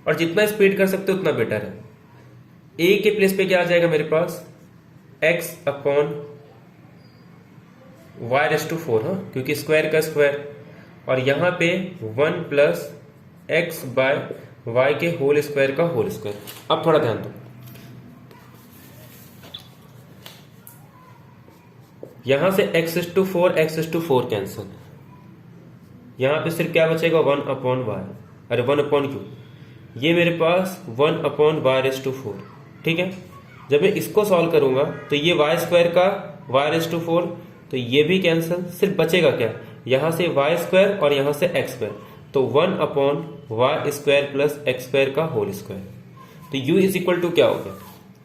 और जितना स्पीड कर सकते उतना बेटर है। a के प्लेस पे क्या आ जाएगा मेरे पास, x अपॉन y⁴, हाँ, क्योंकि स्क्वायर का स्क्वायर, और यहां पे 1 प्लस x/y के होल स्क्वायर का होल स्क्वायर। अब थोड़ा ध्यान दो, यहां से x⁴ कैंसल, यहां पे सिर्फ क्या बचेगा, 1 अपॉन y, अरे 1 अपॉन u, ये मेरे पास 1 अपॉन y⁴। ठीक है, जब मैं इसको सॉल्व करूंगा तो ये y² का y⁴, तो ये भी कैंसल, सिर्फ बचेगा क्या, यहां से y² और यहां से x², तो 1 अपॉन y² प्लस x² का होल स्क्वायर। तो u इज इक्वल टू क्या हो गया,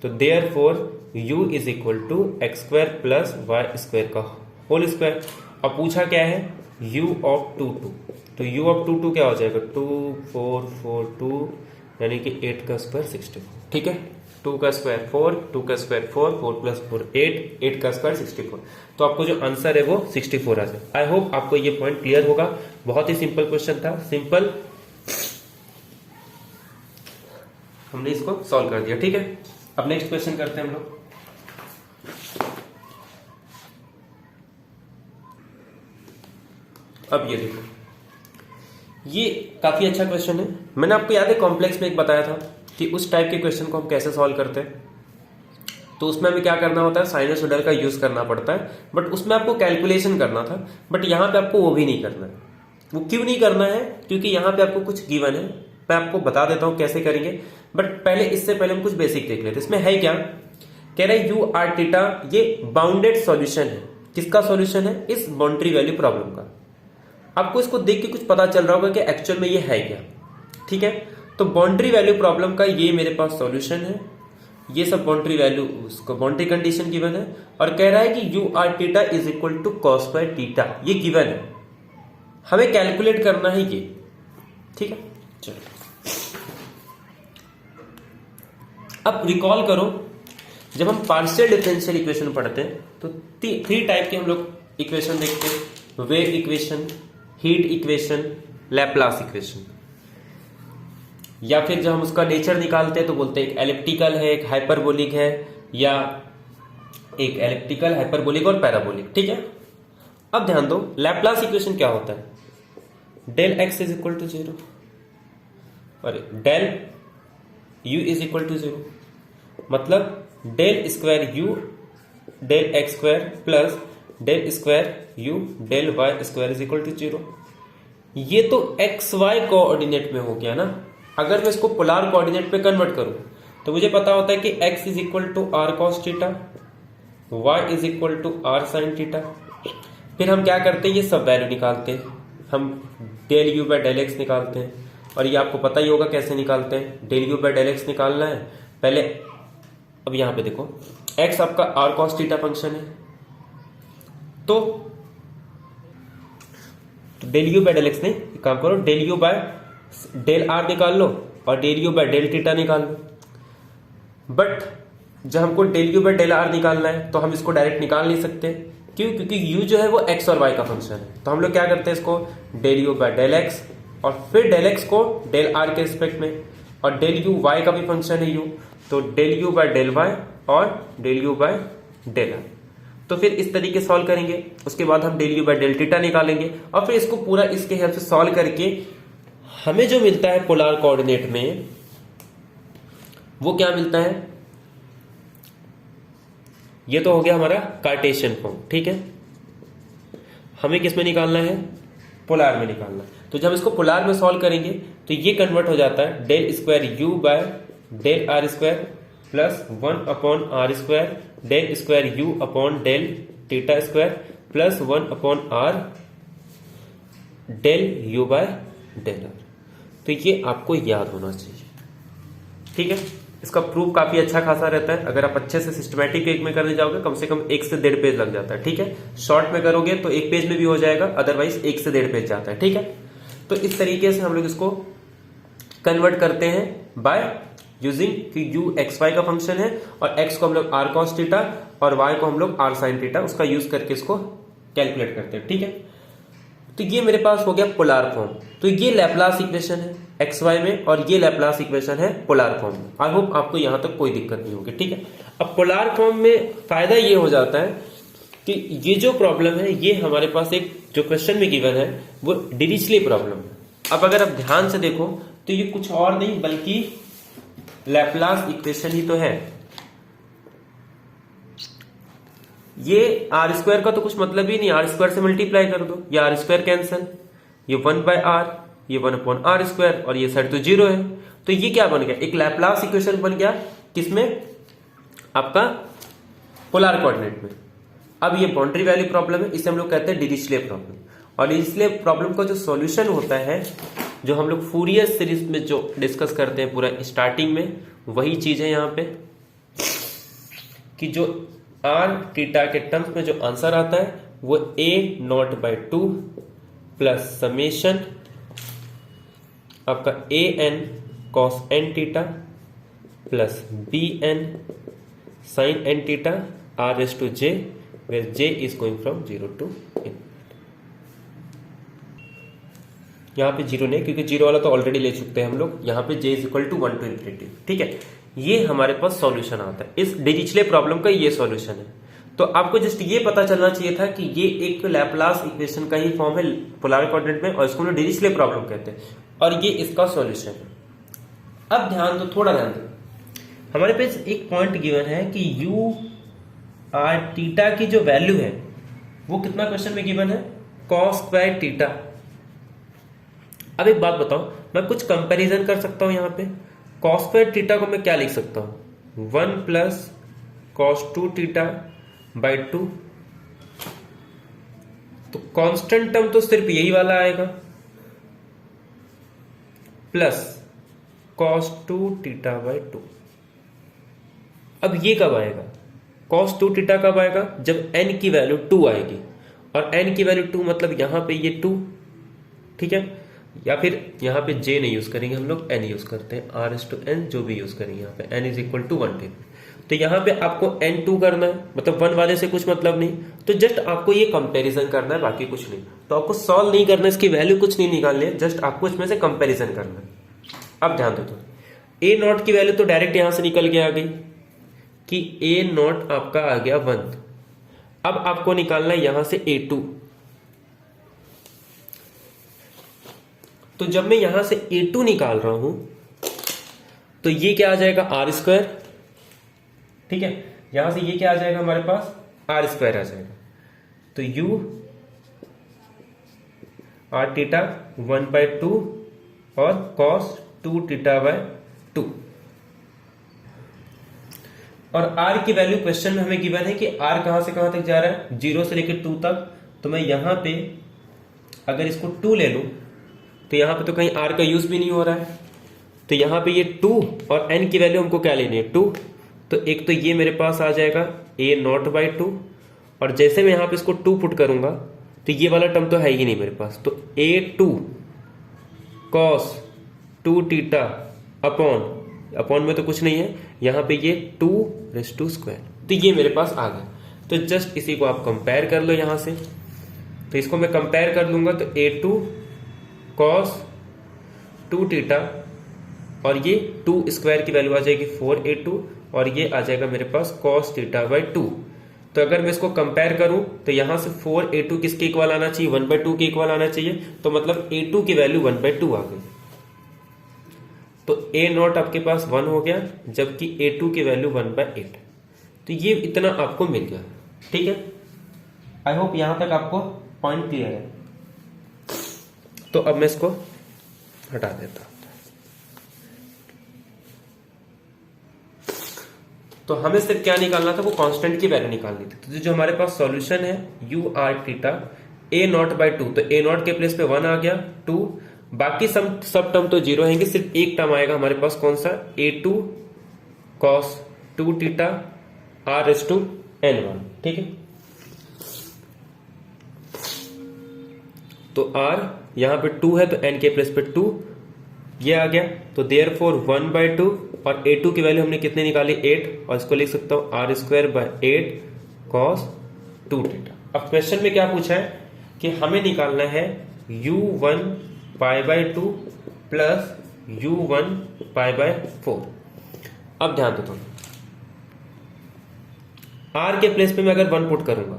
तो therefore u is equal to x² plus y² का होल स्क्वायर। अब पूछा क्या है, u ऑफ 2 2, तो u ऑफ 2 2 क्या हो जाएगा, 2 4 4 2, यानी कि 8 का स्क्वायर 64। ठीक है, 2 का स्क्वायर 4, 2 का स्क्वायर 4, 4 प्लस 4 8, 8 का स्क्वायर 64। तो आपको जो आंसर है वो 64 आ जाए। आई होप आपको ये पॉइंट क्लियर होगा। बहुत ही सिंपल क्वेश्चन था, सिंपल, हमने इसको सॉल्व कर दिया। ठीक है, अब नेक्स्ट क्वेश्चन करते हैं हम लोग। अब ये देखो, ये काफी अच्छा क्वेश्चन है। मैंने आपको याद है कॉम्प्लेक्स में एक बताया था कि उस टाइप के क्वेश्चन को हम कैसे सॉल्व करते हैं। तो उसमें हमें क्या करना होता है, साइनसॉइडल का यूज करना पड़ता है, बट उसमें आपको कैलकुलेशन करना था। बट यहाँ पे आपको वो भी नहीं करना है। वो क्यों नहीं करना है, क्योंकि यहाँ पे आपको कुछ गिवन है। मैं आपको बता देता हूँ कैसे करेंगे। बट पहले इससे पहले हम कुछ बेसिक देख लेते हैं। इसमें है क्या, कह रहे यू आर थीटा ये बाउंडेड सॉल्यूशन है। किसका सॉल्यूशन है? इस बाउंड्री वैल्यू प्रॉब्लम का। आपको इसको देख के कुछ पता चल रहा होगा कि एक्चुअल में ये है क्या। ठीक है, तो बाउंड्री वैल्यू प्रॉब्लम का ये मेरे पास सॉल्यूशन है। ये सब बाउंड्री वैल्यू उसको बाउंड्री कंडीशन गिवन है और कह रहा है कि u r theta is equal to cos square theta, ये गिवन है, हमें कैलकुलेट करना है ये। ठीक है, चलो अब रिकॉल करो, जब हम पार्शियल डिफरेंशियल इक्वेशन पढ़ते हैं तो 3 टाइप के हम लोग इक्वेशन देखते हैं, wave equation, heat equation, Laplace equation. या फिर जब हम उसका नेचर निकालते हैं तो बोलते हैं एक एलिप्टिकल है, एक हाइपरबोलिक है, या एक एलिप्टिकल, हाइपरबोलिक और पैराबोलिक। ठीक है, अब ध्यान दो लैप्लास इक्वेशन क्या होता है, del x is equal to 0 और del u is equal to 0, मतलब del square u del x square plus del square u del y square is equal to 0। ये तो एक्स वाई कोऑर्डिनेट में हो गया ना। अगर मैं इसको पोलर कोऑर्डिनेट पे कन्वर्ट करूं तो मुझे पता होता है कि x is equal to r cos theta, y is equal to r sine theta. फिर हम क्या करते हैं, ये सब वैल्यू निकालते हैं, हम del you by del x निकालते हैं। और ये आपको पता ही होगा कैसे निकालते हैं, del you by del x निकालना है पहले। अब यहां पे देखो x आपका आर कॉस थीटा फंक्शन है, तो del you by del x नहीं, काम करो del you by del r निकाल लो और del you by del theta निकाल लो। बट जब हमको del you by del r निकालना है तो हम इसको डायरेक्ट निकाल नहीं सकते। क्यों? क्योंकि यू जो है वो एक्स और वाई का फंक्शन है। तो हम लोग क्या करते हैं, इसको del you by del x और फिर डेल एक्स को डेल आर के रिस्पेक्ट में, और डेल यू वाई का भी फंक्शन है यू, तो del you by del y और del you by del r. तो फिर इस तरीके सॉल्व करेंगे। उसके बाद हम del you by del theta निकालेंगे और फिर इसको पूरा इसके हेल्प से सॉल्व करके हमें जो मिलता है पोलर कोऑर्डिनेट में वो क्या मिलता है, ये तो हो गया हमारा कार्टेशियन फॉर्म। ठीक है, हमें किस में निकालना है, पोलर में निकालना है। तो जब इसको पोलर में सॉल्व करेंगे तो ये कन्वर्ट हो जाता है del square u by del r square plus 1 upon r square del square u upon del theta square plus 1 upon r del you by del r. तो ये आपको याद होना चाहिए। ठीक है, इसका प्रूफ काफी अच्छा खासा रहता है। अगर आप अच्छे से सिस्टमैटिक एक में करने जाओगे कम से कम 1 से 1.5 पेज लग जाता है। ठीक है, शॉर्ट में करोगे तो 1 पेज में भी हो जाएगा, अदरवाइज 1 से 1.5 पेज जाता है। ठीक है, तो इस तरीके से हम लोग इसको कन्वर्ट करते हैं बाय यूजिंग कि यू एक्स वाई का फंक्शन है और एक्स को हम लोग आर कॉस थीटा और वाई को हम लोग आर साइन थीटा, उसका यूज करके इसको कैलकुलेट करते हैं। ठीक है, तो ये मेरे पास हो गया पोलर फॉर्म। तो ये लैप्लास इक्वेशन है एक्स वाई में और ये लैप्लास इक्वेशन है पोलर फॉर्म में। आई होप आपको यहां तक कोई दिक्कत नहीं होगी। ठीक है, अब पोलर फॉर्म में फायदा ये हो जाता है कि ये जो प्रॉब्लम है ये हमारे पास एक जो क्वेश्चन में गिवन है वो डिरिचले प्रॉब्लम है। अब अगर आप ध्यान से देखो तो ये कुछ और नहीं बल्कि लैप्लास इक्वेशन ही तो है। ये आर स्क्वायर का तो कुछ मतलब ही नहीं, आर स्क्वायर से मल्टीप्लाई कर दो, ये आर स्क्वायर कैंसिल, ये 1 बाय आर, ये 1 अपॉन आर स्क्वायर और ये साइड तो 0 है। तो ये क्या बन गया, एक लैप्लास इक्वेशन बन गया, किसमें, आपका पोलर कोऑर्डिनेट में। अब ये बाउंड्री वैल्यू प्रॉब्लम है, इसे हम लोग कहते हैं डिरिचले प्रॉब्लम। और डिरिचले प्रॉब्लम का जो सॉल्यूशन होता है, जो हम लोग फूरियर सीरीज में जो डिस्कस करते हैं पूरा स्टार्टिंग में, वही चीज है यहाँ पे कि जो आर थीटा के टर्म्स में जो आंसर आता है वो a0/2 प्लस समेशन आपका an cos n theta plus bn sin n theta r raised to j where j is going from 0 to ∞। यहाँ पे 0 नहीं, क्योंकि 0 वाला तो ऑलरेडी ले चुके हैं हम लोग। यहाँ पे j is equal to 1 to ∞। ठीक है, ये हमारे पास सॉल्यूशन आता है। इस डिरिचले प्रॉब्लम का ये सॉल्यूशन है। तो आपको जस्ट ये पता चलना चाहिए था कि ये एक लैप्लास इक्वेशन का ही फॉर्म है पोलर कोऑर्डिनेट में और इसको हम डिरिचले प्रॉब्लम कहते हैं और ये इसका सॉल्यूशन है। अब ध्यान दो, थोड़ा ध्यान दो, हमारे पास एक पॉइंट गिवन है कि यू आर थीटा की जो वैल्यू है वो कितना क्वेश्चन में गिवन है, कॉस स्क्वायर थीटा। अब एक बात बताओ, मैं कुछ कंपैरिजन कर सकता हूं यहाँ पे, कॉस स्क्वायर थीटा को मैं क्या लिख सकता हूं, 1 प्लस कॉस 2 थीटा बाई 2। तो कांस्टेंट टर्म तो सिर्फ यही वाला आएगा, प्लस कॉस 2 थीटा बाई 2। अब ये कब आएगा, कॉस 2 थीटा कब आएगा, जब n की वैल्यू 2 आएगी, और n की वैल्यू 2 मतलब यहां पे ये 2, ठीक है, या फिर यहां पे j नहीं यूज करेंगे हम लोग, n यूज करते हैं, r/n जो भी यूज करेंगे यहाँ पे n इज इक्वल टू 1/2। तो यहाँ पे आपको n2 करना है, मतलब 1 वाले से कुछ मतलब नहीं, तो जस्ट आपको ये कंपैरिजन करना है, बाकी कुछ नहीं। तो आपको सॉल्व नहीं करना है, इसकी वैल्यू कुछ नहीं निकालनी है, जस्ट आपको इसमें से कंपैरिजन करना है। अब ध्यान दो, तो a0 की वैल्यू तो डायरेक्ट यहां से निकल के आ गई कि a0 आपका आ गया 1। अब आपको निकालना है यहां से a2। तो जब मैं यहां से a2 निकाल रहा हूं तो ये क्या आ जाएगा, r², ठीक है, यहां से ये क्या आ जाएगा हमारे पास, r² आ जाएगा। तो u r थीटा 1/2 और cos 2 थीटा बाय 2। और r की वैल्यू क्वेश्चन में हमें गिवन है कि r कहां से कहां तक जा रहा है, 0 से लेकर 2 तक। तो मैं यहां पे अगर इसको 2 ले लूं तो यहां पे तो कहीं r का यूज भी नहीं हो रहा है, तो यहां पे ये 2 और n की वैल्यू हमको क्या लेनी है, 2। तो एक तो ये मेरे पास आ जाएगा a0/2, और जैसे मैं यहां पे इसको 2 पुट करूंगा तो ये वाला टर्म तो है ही नहीं मेरे पास, तो a2 cos 2 थीटा अपॉन में तो कुछ नहीं है, यहां पे ये 2⁻², तो ये मेरे पास आ गया। तो जस्ट इसी को आप कंपेयर कर लो यहां से, तो इसको मैं कंपेयर कर लूंगा तो a2 cos 2 थीटा और ये 2² की वैल्यू आ जाएगी 4a2, और ये आ जाएगा मेरे पास cos थीटा बाई 2। तो अगर मैं इसको कंपेयर करूं तो यहां से 4a2 किसके इक्वल आना चाहिए, 1/2 के इक्वल आना चाहिए, तो मतलब a2 की वैल्यू 1/2 आ गई। तो a0 आपके पास 1 हो गया, जबकि a2 की वैल्यू 1/8। तो ये इतना आपको मिल गया, ठीक है। आई होप यहां तक आपको पॉइंट क्लियर है। तो अब मैं इसको हटा देता हूं। तो हमें सिर्फ क्या निकालना था, वो कांस्टेंट की वैल्यू निकालनी थी। तो जो हमारे पास सॉल्यूशन है u r थीटा a0/2, तो a0 के प्लेस पे 1 आ गया, 2, बाकी सब टर्म तो 0 रहेंगे, सिर्फ एक टर्म आएगा हमारे पास, कौन सा, a2 cos 2 थीटा r/n1, ठीक है। तो r यहां पे 2 है तो n के प्लेस पे 2 ये आ गया, तो देयरफॉर 1/2, और a2 की वैल्यू हमने कितने निकाली, 8, और इसको लिख सकता हूं r²/8 cos 2 थीटा। अब क्वेश्चन में क्या पूछा है कि हमें निकालना है u1 π/2 प्लस u1 π/4। अब ध्यान दो, तुम r के प्लेस पे मैं अगर 1 पुट करूंगा,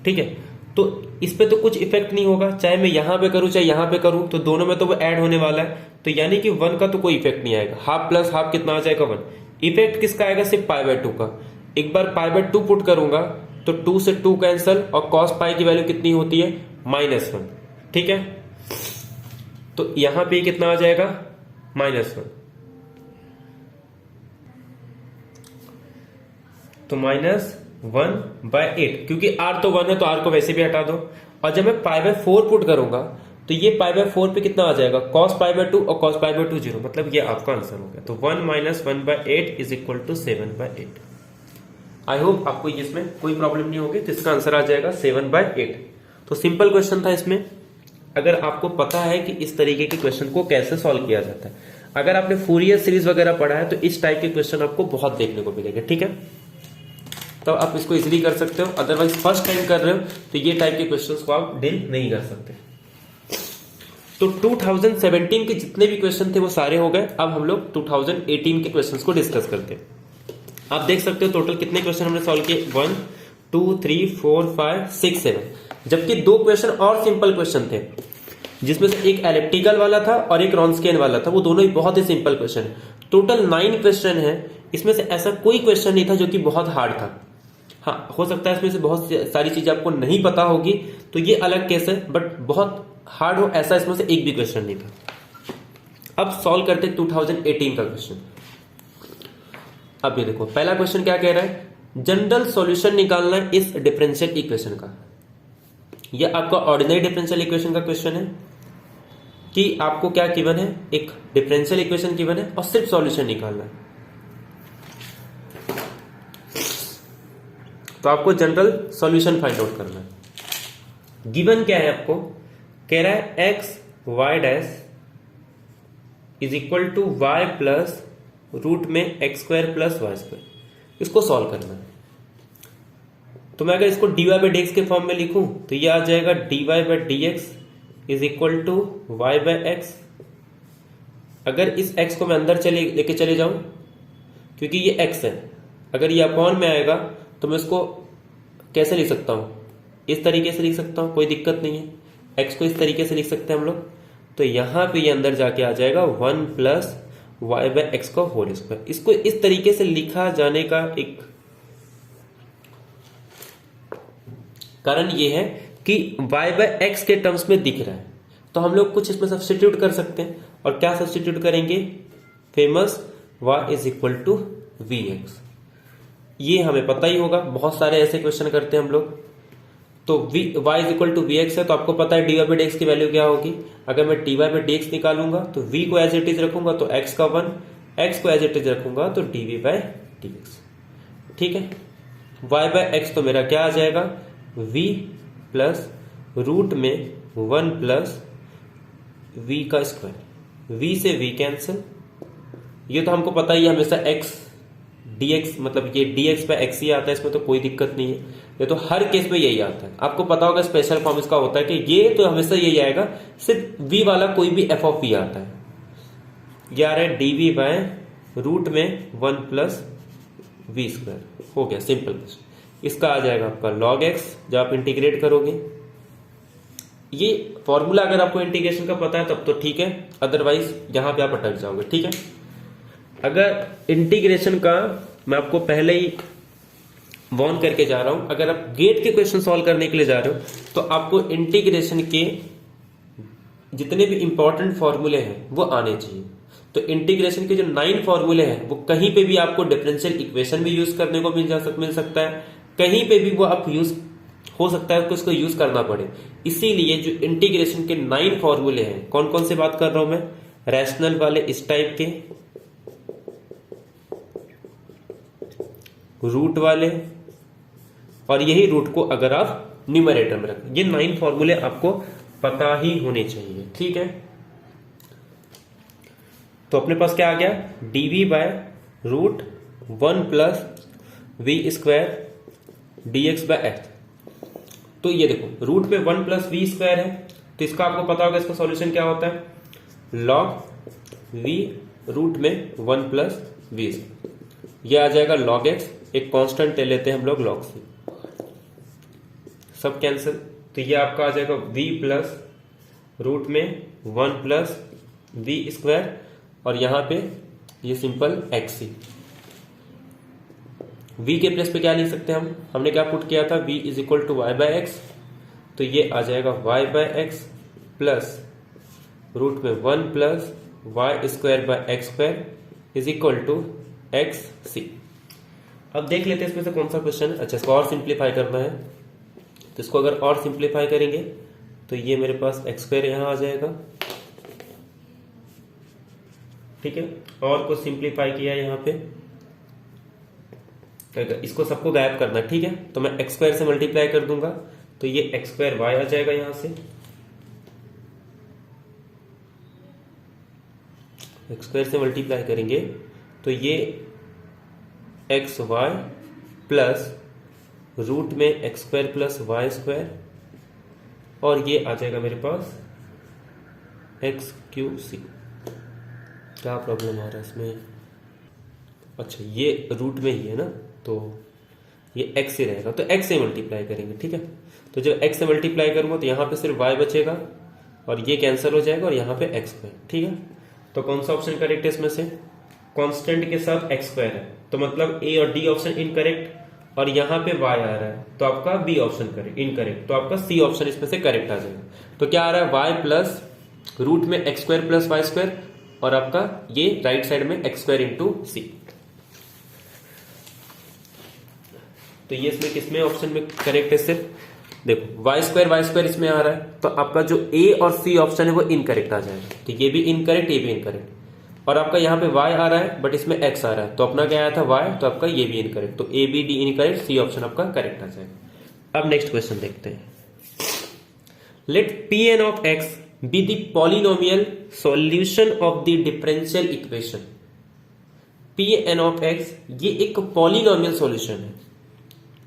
ठीक है, तो इस पे तो कुछ इफेक्ट नहीं होगा, चाहे मैं यहां पे करूं चाहे यहां पे करूं, तो दोनों में तो वो ऐड होने वाला है, तो यानी कि 1 का तो कोई इफेक्ट नहीं आएगा। हाफ प्लस हाफ कितना आ जाएगा, 1। इफेक्ट किसका आएगा, सिर्फ π/2 का। एक बार π/2 पुट करूंगा तो 2 से 2 कैंसल, और cos पाई की वैल्यू कितनी होती है, -1, ठीक है। तो यहां पे कितना आ जाएगा, -1, तो -1/8, क्योंकि r तो 1 है तो r को वैसे भी हटा दो। और जब मैं π/4 पुट करूंगा तो ये π/4 पे कितना आ जाएगा, cos π/2 और cos π/2 0, मतलब ये आपका आंसर हो गया। तो 1 - 1/8 is equal to 7/8। I hope आपको इसमें कोई प्रॉब्लम नहीं होगी, तो इसका आंसर आ जाएगा 7/8। तो सिंपल क्वेश्चन था इसमें, अगर आपको पता है कि इस तरीके के क्वेश्चन को कैसे सॉल्व किया जाता है। अगर आपने फूरियर सीरीज वगैरह पढ़ा है तो इस टाइप के क्वेश्चन आपको बहुत देखने को मिलेंगे, ठीक है। तो आप इसको इजीली कर सकते हो, अदरवाइज फर्स्ट टाइम कर रहे हो तो ये टाइप के क्वेश्चंस को आप डील नहीं कर सकते। तो 2017 के जितने भी क्वेश्चन थे वो सारे हो गए। अब हम लोग 2018 के क्वेश्चंस को डिस्कस करते हैं। आप देख सकते हो टोटल कितने क्वेश्चन हमने सॉल्व किए, 1 2 3 4 5 6 7, जबकि 2 क्वेश्चन और सिंपल क्वेश्चन थे, जिसमें से एक एलिप्टिकल वाला था और एक रॉन्स्कियन वाला था, वो दोनों ही बहुत ही सिंपल क्वेश्चन है। टोटल 9 क्वेश्चन है, इसमें से ऐसा कोई क्वेश्चन नहीं था जो कि बहुत हार्ड था। हाँ, हो सकता है इसमें से बहुत सारी चीजें आपको नहीं पता होगी, तो ये अलग केस है, बट बहुत हार्ड हो ऐसा इसमें से एक भी क्वेश्चन नहीं था। अब सॉल्व करते 2018 का क्वेश्चन। अब ये देखो पहला क्वेश्चन क्या कह रहा है, जनरल सॉल्यूशन निकालना है इस डिफरेंशियल इक्वेशन का। यह आपका ऑर्डिनरी डिफरेंशियल इक्वेशन का क्वेश्चन है कि आपको क्या गिवन है, एक डिफरेंशियल इक्वेशन गिवन है और सिर्फ सॉल्यूशन निकालना है। तो आपको जनरल सॉल्यूशन फाइंड आउट करना है। गिवन क्या है आपको, कह रहा है x y dash is equal to Y plus root में x square plus y square, इसको सॉल्व करना है। तो मैं अगर इसको dy बाई डी एक्स के फॉर्म में लिखूं तो ये आ जाएगा dy by d x is equal to y by x. अगर इस x को मैं अंदर लेके चले जाऊं, क्योंकि ये x है, अगर ये अपॉन में आएगा तो मैं इसको कैसे लिख सकता हूं, इस तरीके से लिख सकता हूं, कोई दिक्कत नहीं है। x को इस तरीके से लिख सकते हैं हम लोग। तो यहां पे ये अंदर जाके आ जाएगा 1 प्लस वाई बाई एक्स का होल स्क्वायर। इसको इस तरीके से लिखा जाने का एक कारण ये है कि y बाय एक्स के टर्म्स में दिख रहा है, तो हम लोग कुछ इसमें सब्स्टिट्यूट कर सकते हैं। और क्या सब्स्टिट्यूट करेंगे, famous y is equal to v x. ये हमें पता ही होगा, बहुत सारे ऐसे क्वेश्चन करते हैं हम लोग। तो y is equal to v x है, तो आपको पता है d y by d x की वैल्यू क्या होगी। अगर मैं d y by d x निकालूंगा तो v को एज इट इज रखूंगा तो x का 1, x को एज इट इज रखूंगा तो d v by d x. ठीक है, y बाय एक्स तो मेरा क्या आ जाएगा, v प्लस रूट में 1 प्लस v का स्क्वायर। v से v कैंसिल, ये तो हमको पता ही है हमेशा x dx, मतलब ये dx पे x ही आता है, इसमें तो कोई दिक्कत नहीं है। ये तो हर केस में यही आता है, आपको पता होगा स्पेशल फॉर्म इसका होता है कि ये तो हमेशा यही आएगा, सिर्फ v वाला कोई भी f ऑफ v आता है। ये आ रहा है dv बाय रूट में 1 प्लस वी स्क्वायर, हो गया सिंपल क्वेश्चन। इसका आ जाएगा आपका log x, जब आप इंटीग्रेट करोगे। ये फॉर्मूला अगर आपको इंटीग्रेशन का पता है तब तो ठीक है, अदरवाइज यहां पे आप अटक जाओगे। ठीक है, अगर इंटीग्रेशन का मैं आपको पहले ही वॉर्न करके जा रहा हूं, अगर आप गेट के क्वेश्चन सॉल्व करने के लिए जा रहे हो तो आपको इंटीग्रेशन के जितने भी इंपॉर्टेंट फॉर्मूले हैं वो आने चाहिए। तो इंटीग्रेशन के जो 9 फॉर्मूले हैं वो कहीं पे भी आपको डिफरेंशियल इक्वेशन भी यूज करने को मिल सकता है, कहीं पे भी वो आप यूज हो सकता है उसको यूज करना पड़े। इसीलिए जो इंटीग्रेशन के 9 फॉर्मूले हैं, कौन कौन से बात कर रहा हूं मैं, रैशनल वाले इस टाइप के, रूट वाले, और यही रूट को अगर आप न्यूमरेटर में रखें, ये 9 फॉर्मूले आपको पता ही होने चाहिए। ठीक है, तो अपने पास क्या आ गया, dv by root 1 plus v square dx by x. तो ये देखो रूट में 1 प्लस वी स्क्वायर है, तो इसका आपको पता होगा इसका सॉल्यूशन क्या होता है, log v रूट में 1 प्लस वी। ये आ जाएगा log x, एक कांस्टेंट ले लेते हैं हम लोग log c, सब कैंसिल। तो ये आपका आ जाएगा v प्लस रूट में 1 प्लस वी स्क्वायर, और यहां पे ये सिंपल एक्स ही। v के प्लेस पे क्या लिख सकते हैं हमने क्या पुट किया था, v is equal to y by x, तो ये आ जाएगा y by x plus root में 1 plus y square by x square is equal to x c. अब देख लेते हैं इसमें से कौन सा क्वेश्चन है। अच्छा, इसको और सिंप्लीफाई करना है, तो इसको अगर और सिंप्लीफाई करेंगे तो ये मेरे पास एक्स स्क्वायर यहां आ जाएगा। ठीक है, और को सिंप्लीफाई किया यहां पे, इसको सबको गायब करना। ठीक है, तो मैं एक्स स्क्वायर से मल्टीप्लाई कर दूंगा तो ये एक्स स्क्वायर वाई आ जाएगा यहां से, एक्स स्क्वायर से मल्टीप्लाई करेंगे तो ये एक्स वाई प्लस रूट में x square plus y square, और ये आ जाएगा मेरे पास एक्स क्यू सी। क्या प्रॉब्लम आ रहा है इसमें, अच्छा ये रूट में ही है ना, तो ये x से रहेगा, तो x से मल्टीप्लाई करेंगे। ठीक है, तो जब x से मल्टीप्लाई करूंगा तो यहां पे सिर्फ y बचेगा और ये कैंसिल हो जाएगा और यहां पे x स्क्वायर। ठीक है, तो कौन सा ऑप्शन करेक्ट है इसमें से, कांस्टेंट के साथ x स्क्वायर है, तो मतलब a और d ऑप्शन इनकरेक्ट, और यहां पे y आ रहा है तो आपका b ऑप्शन करेक्ट इनकरेक्ट, तो आपका c ऑप्शन इसमें से करेक्ट आ जाएगा। तो क्या आ रहा है, y प्लस रूट में x square plus y square, और आपका ये राइट साइड में एक्स स्क्वायर इंटू सी। तो ये इसमें किसमें ऑप्शन में करेक्ट है? सिर्फ देखो वाई स्क्वायर इसमें आ रहा है, तो आपका जो ए और सी ऑप्शन है वो इनकरेक्ट आ जाएगा। तो ये भी इनकरेक्ट, ये भी इनकरेक्ट। और आपका यहाँ पे y आ रहा है बट इसमें x आ रहा है, तो अपना क्या आया था y, तो आपका ये भी इनकरेक्ट। तो a b d incorrect, c option आपका करेक्ट आ जाएगा। अब नेक्स्ट क्वेश्चन देखते हैं। Let p n of x be the polynomial solution of the differential equation. P n of x ये एक पॉलिनोमियल सॉल्यूशन है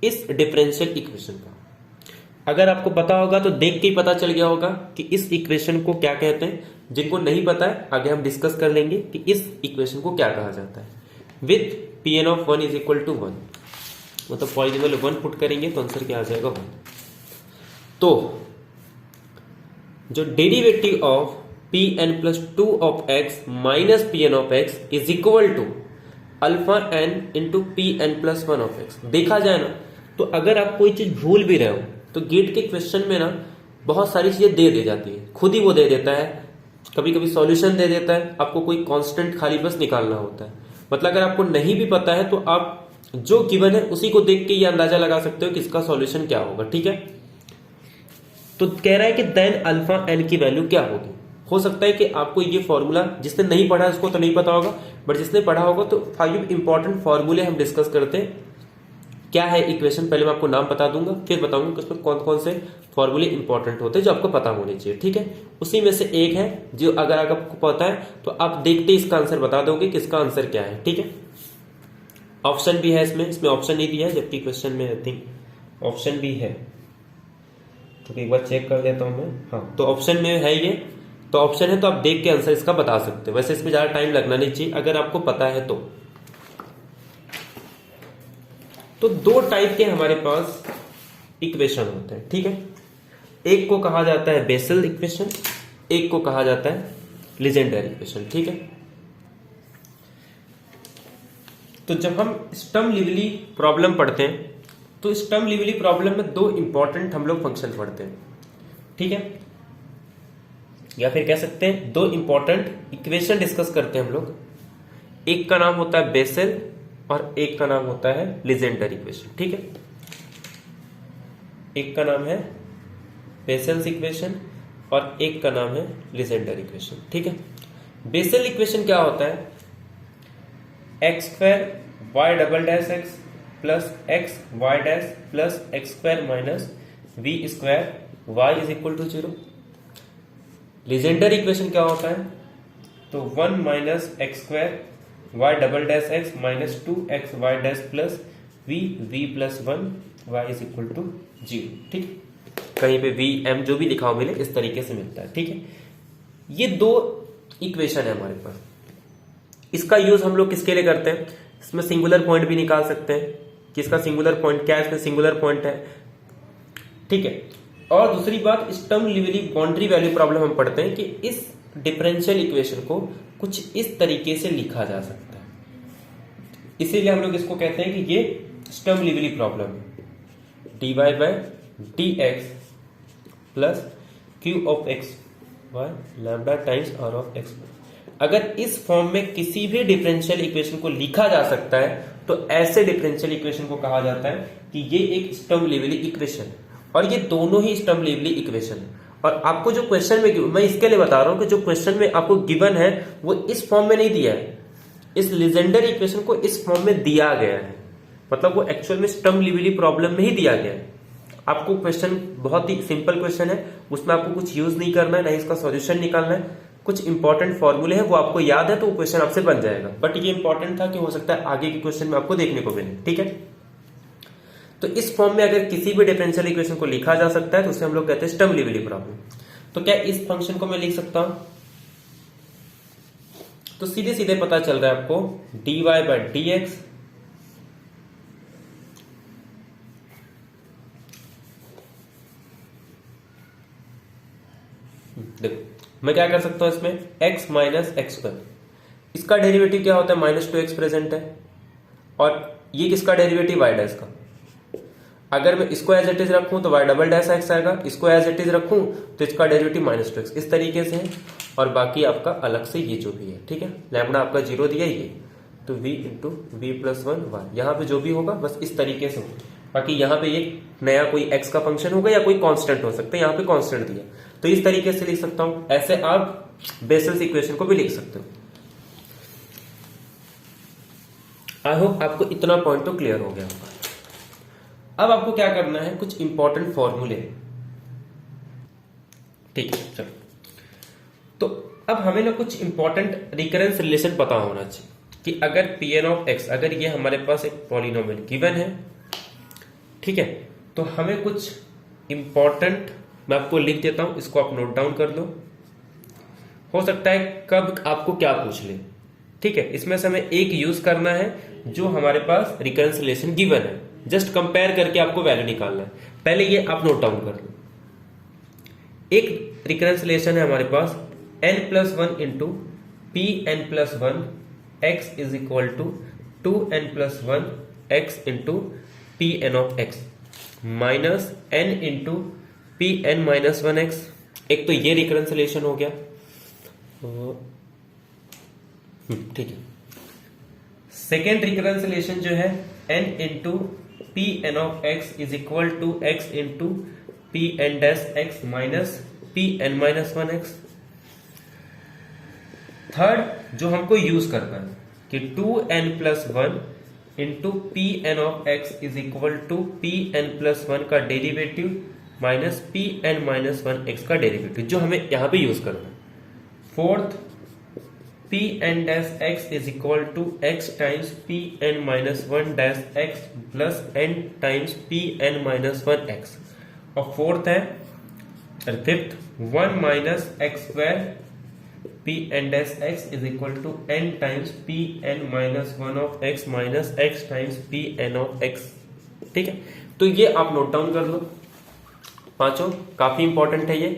इस डिफरेंशियल इक्वेशन का। अगर आपको पता होगा तो देख के ही पता चल गया होगा कि इस इक्वेशन को क्या कहते हैं। जिनको नहीं पता है आगे हम डिस्कस कर लेंगे कि इस इक्वेशन को क्या कहा जाता है। With p n of 1 is equal to 1, मतलब पॉलिनोमियल 1 पुट करेंगे तो आंसर क्या आ जाएगा 1। तो जो derivative of p n plus 2 of x minus p n of x is equal to alpha n into p n plus 1 of x. देखा जाए ना तो अगर आप कोई चीज भूल भी रहे हो तो गेट के क्वेश्चन में ना बहुत सारी चीजें दे दी जाती है, खुद ही वो दे देता है। कभी कभी सॉल्यूशन दे देता है, आपको कोई कांस्टेंट खाली बस निकालना होता है। मतलब अगर आपको नहीं भी पता है तो आप जो गिवन है उसी को देख के ये अंदाजा लगा सकते हो कि इसका सॉल्यूशन क्या होगा। ठीक है, तो कह रहा है कि देन अल्फा एन की वैल्यू क्या होगी। हो सकता है कि आपको ये फॉर्मूला, जिसने नहीं पढ़ा उसको तो नहीं पता होगा, बट जिसने पढ़ा होगा तो 5 इंपॉर्टेंट फॉर्मूले हम डिस्कस करते हैं। क्या है इक्वेशन पहले मैं आपको नाम बता दूंगा, फिर बताऊंगा कि उसमें कौन कौन से फॉर्मूले इंपॉर्टेंट होते हैं जो आपको पता होने चाहिए। ठीक है, उसी में से एक है जो अगर आपको पता है तो आप देखते इसका आंसर बता दोगे कि इसका आंसर क्या है। ठीक है, ऑप्शन भी है इसमें ऑप्शन नहीं दिया है, जबकि क्वेश्चन में आई थिंक ऑप्शन भी है, तो एक बार चेक कर लेता हूं मैं। हाँ, तो ऑप्शन में है ये, तो ऑप्शन है तो आप देख के आंसर इसका बता सकते हो। वैसे इसमें ज्यादा टाइम लगना नहीं चाहिए अगर आपको पता है तो दो टाइप के हमारे पास इक्वेशन होते हैं। ठीक है, एक को कहा जाता है बेसल इक्वेशन, एक को कहा जाता है लीजेंडर इक्वेशन। ठीक है, तो जब हम स्टर्म लिवली प्रॉब्लम पढ़ते हैं तो स्टर्म लिवली प्रॉब्लम में दो इंपॉर्टेंट हम लोग फंक्शन पढ़ते हैं। ठीक है, या फिर कह सकते हैं दो इंपॉर्टेंट इक्वेशन डिस्कस करते हैं हम लोग। एक का नाम होता है बेसल और एक का नाम होता है लीजेंडर इक्वेशन। ठीक है, एक का नाम है बेसल्स इक्वेशन और एक का नाम है लीजेंडर इक्वेशन। ठीक है, बेसल इक्वेशन क्या होता है? X square y double dash x plus x y dash plus x square minus v square y is equal to 0। Legendre equation क्या होता है? तो 1 minus x square y double dash x minus 2x y dash plus v plus 1 y is equal to 0। ठीक, कहीं पे V M जो भी लिखा हो मिले इस तरीके से मिलता है। ठीक है, ये दो इक्वेशन है हमारे पास। इसका यूज हम लोग किसके लिए करते हैं? इसमें सिंगुलर पॉइंट भी निकाल सकते हैं कि इसका सिंगुलर पॉइंट क्या है, इसमें सिंगुलर पॉइंट है। ठीक है, और दूसरी बात Sturm Liouville boundary value problem हम पढ़ते हैं कि इस डिफरेंशियल इक्वेशन को कुछ इस तरीके से लिखा जा सकता है, इसीलिए हम लोग इसको कहते हैं कि ये स्टर्म लिवली प्रॉब्लम है। dy by dx plus q of x by lambda times r of x. अगर इस फॉर्म में किसी भी डिफरेंशियल इक्वेशन को लिखा जा सकता है तो ऐसे डिफरेंशियल इक्वेशन को कहा जाता है कि ये एक स्टर्म लिवली इक्वेशन है, और ये दोनों ही स्टर्म लिवली इक्वेशन है। और आपको जो क्वेश्चन में, मैं इसके लिए बता रहा हूं कि जो क्वेश्चन में आपको गिवन है वो इस फॉर्म में नहीं दिया है, इस लीजेंडर इक्वेशन को इस फॉर्म में दिया गया है। मतलब वो एक्चुअल में स्टर्म लिवली प्रॉब्लम में ही दिया गया है। आपको क्वेश्चन बहुत ही सिंपल क्वेश्चन है, उसमें आपको कुछ यूज नहीं करना है, ना इसका सॉल्यूशन निकालना है। कुछ इंपॉर्टेंट फॉर्मूले हैं वो आपको याद है तो वो क्वेश्चन आपसे बन जाएगा। बट ये इंपॉर्टेंट था कि हो सकता है आगे के क्वेश्चन में आपको देखने को मिले। ठीक है, तो इस फॉर्म में अगर किसी भी डिफरेंशियल इक्वेशन को लिखा जा सकता है तो उसे हम लोग कहते हैं स्टर्म लिवली प्रॉब्लम। तो क्या इस फंक्शन को मैं लिख सकता हूं? तो सीधे सीधे पता चल रहा है आपको dy बाय dx देखो मैं क्या कर सकता हूं इसमें, x माइनस एक्स स्क्वायर, इसका डेरिवेटिव क्या होता है? माइनस 2x प्रेजेंट है, और ये किसका डेरिवेटिव? y डैश का। अगर मैं इसको एज इट इज रखूं तो y डबल डैश एक्स आएगा, इसको एज इट इज रखूं तो इसका डेरिवेटिव माइनस 2x, इस तरीके से है। और बाकी आपका अलग से ये जो भी है, ठीक है। लैम्डा आपका 0 दिया ये, तो v into v plus 1 y, यहाँ पे जो भी होगा बस इस तरीके से होगा। बाकी यहाँ पे ये नया कोई x का फंक्शन होगा या कोई कांस्टेंट हो सकता है, यहाँ पे कांस्टेंट दिया तो इस तरीके से लिख सकता हूं। ऐसे आप बेसल्स इक्वेशन को भी लिख सकते हो। आई होप आपको इतना पॉइंट तो क्लियर हो गया होगा। अब आपको क्या करना है, कुछ इंपॉर्टेंट फॉर्मूले, ठीक है। चलो, तो अब हमें ना कुछ इंपॉर्टेंट रिकरेंस रिलेशन पता होना चाहिए कि अगर Pn ऑफ x, अगर ये हमारे पास एक पॉलिनोमियल गिवन है, ठीक है, तो हमें कुछ इंपॉर्टेंट, मैं आपको लिख देता हूं, इसको आप नोट डाउन कर लो। हो सकता है कब आपको क्या पूछ ले, ठीक है। इसमें से हमें एक यूज करना है जो हमारे पास रिकरेंस रिलेशन गिवन है, जस्ट कंपेयर करके आपको वैल्यू निकालना है। पहले ये आप नोट डाउन कर लो। एक रिकरेंस रिलेशन है हमारे पास n+1 into p n plus one x is equal to 2n+1 x into p n of x minus n into p n minus 1x। एक तो ये रिकरेंस रिलेशन हो गया, ठीक है। सेकेंड रिकरेंस रिलेशन जो है n into p n of x is equal to x into p n dash x minus p n minus 1x। Third जो हमको यूज करना है कि 2n+1 into p n of x is equal to p n plus 1 का derivative minus p n minus 1x का derivative, जो हमें यहां पे यूज करना है। Fourth p n dash x is equal to x times p n minus 1 dash x plus n times p n minus 1x। और fourth है fifth 1 minus x square p n dash x is equal to n times p n minus 1 of x minus x times p n of x, ठीक है। तो ये आप note down कर लो, पांचों काफी इंपॉर्टेंट है ये।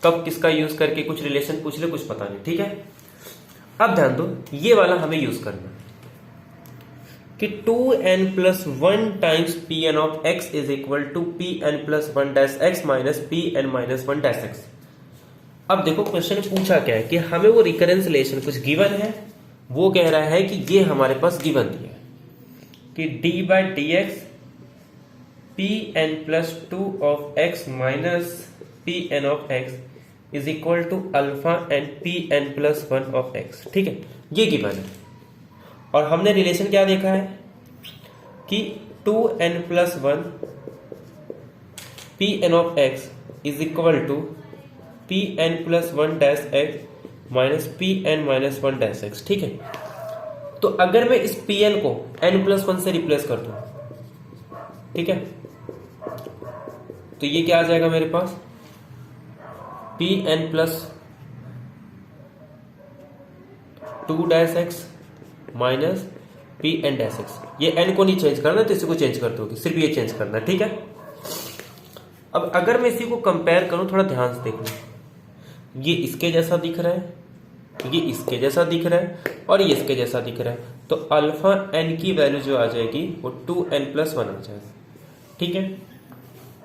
कब किसका यूज करके कुछ रिलेशन पूछ ले कुछ पता नहीं, ठीक है। अब ध्यान दो, ये वाला हमें यूज करना कि 2n+1 times p n of x is equal to p n plus 1 dash x minus p n minus 1 dash x। अब देखो क्वेश्चन पूछा क्या है कि हमें वो रिकरेंस रिलेशन कुछ गिवन है, वो कह रहा है कि ये हमारे पास गिवन दिया है कि d by d x p n plus 2 of x minus p n of x is equal to alpha n p n plus 1 of x, ठीक है। ये गिवन है और हमने रिलेशन क्या देखा है कि 2n+1 p n of x is equal to p n plus 1 dash x minus p n minus 1 dash x, ठीक है। तो अगर मैं इस पी एन को n+1 से रिप्लेस कर दूं, ठीक है, तो ये क्या आ जाएगा मेरे पास p n plus 2 dash x minus p n dash x. ये एन को नहीं चेंज करना तो इसी को चेंज कर दोगे, सिर्फ ये चेंज करना, ठीक है। अब अगर मैं इसी को कंपेयर करूं, थोड़ा ध्यान से देखो, ये इसके जैसा दिख रहा है, ये इसके जैसा दिख रहा है और ये इसके जैसा दिख रहा है, तो अल्फा एन की वैल्यू जो आ जाएगी वो 2n+1 आ जाएगा, ठीक है।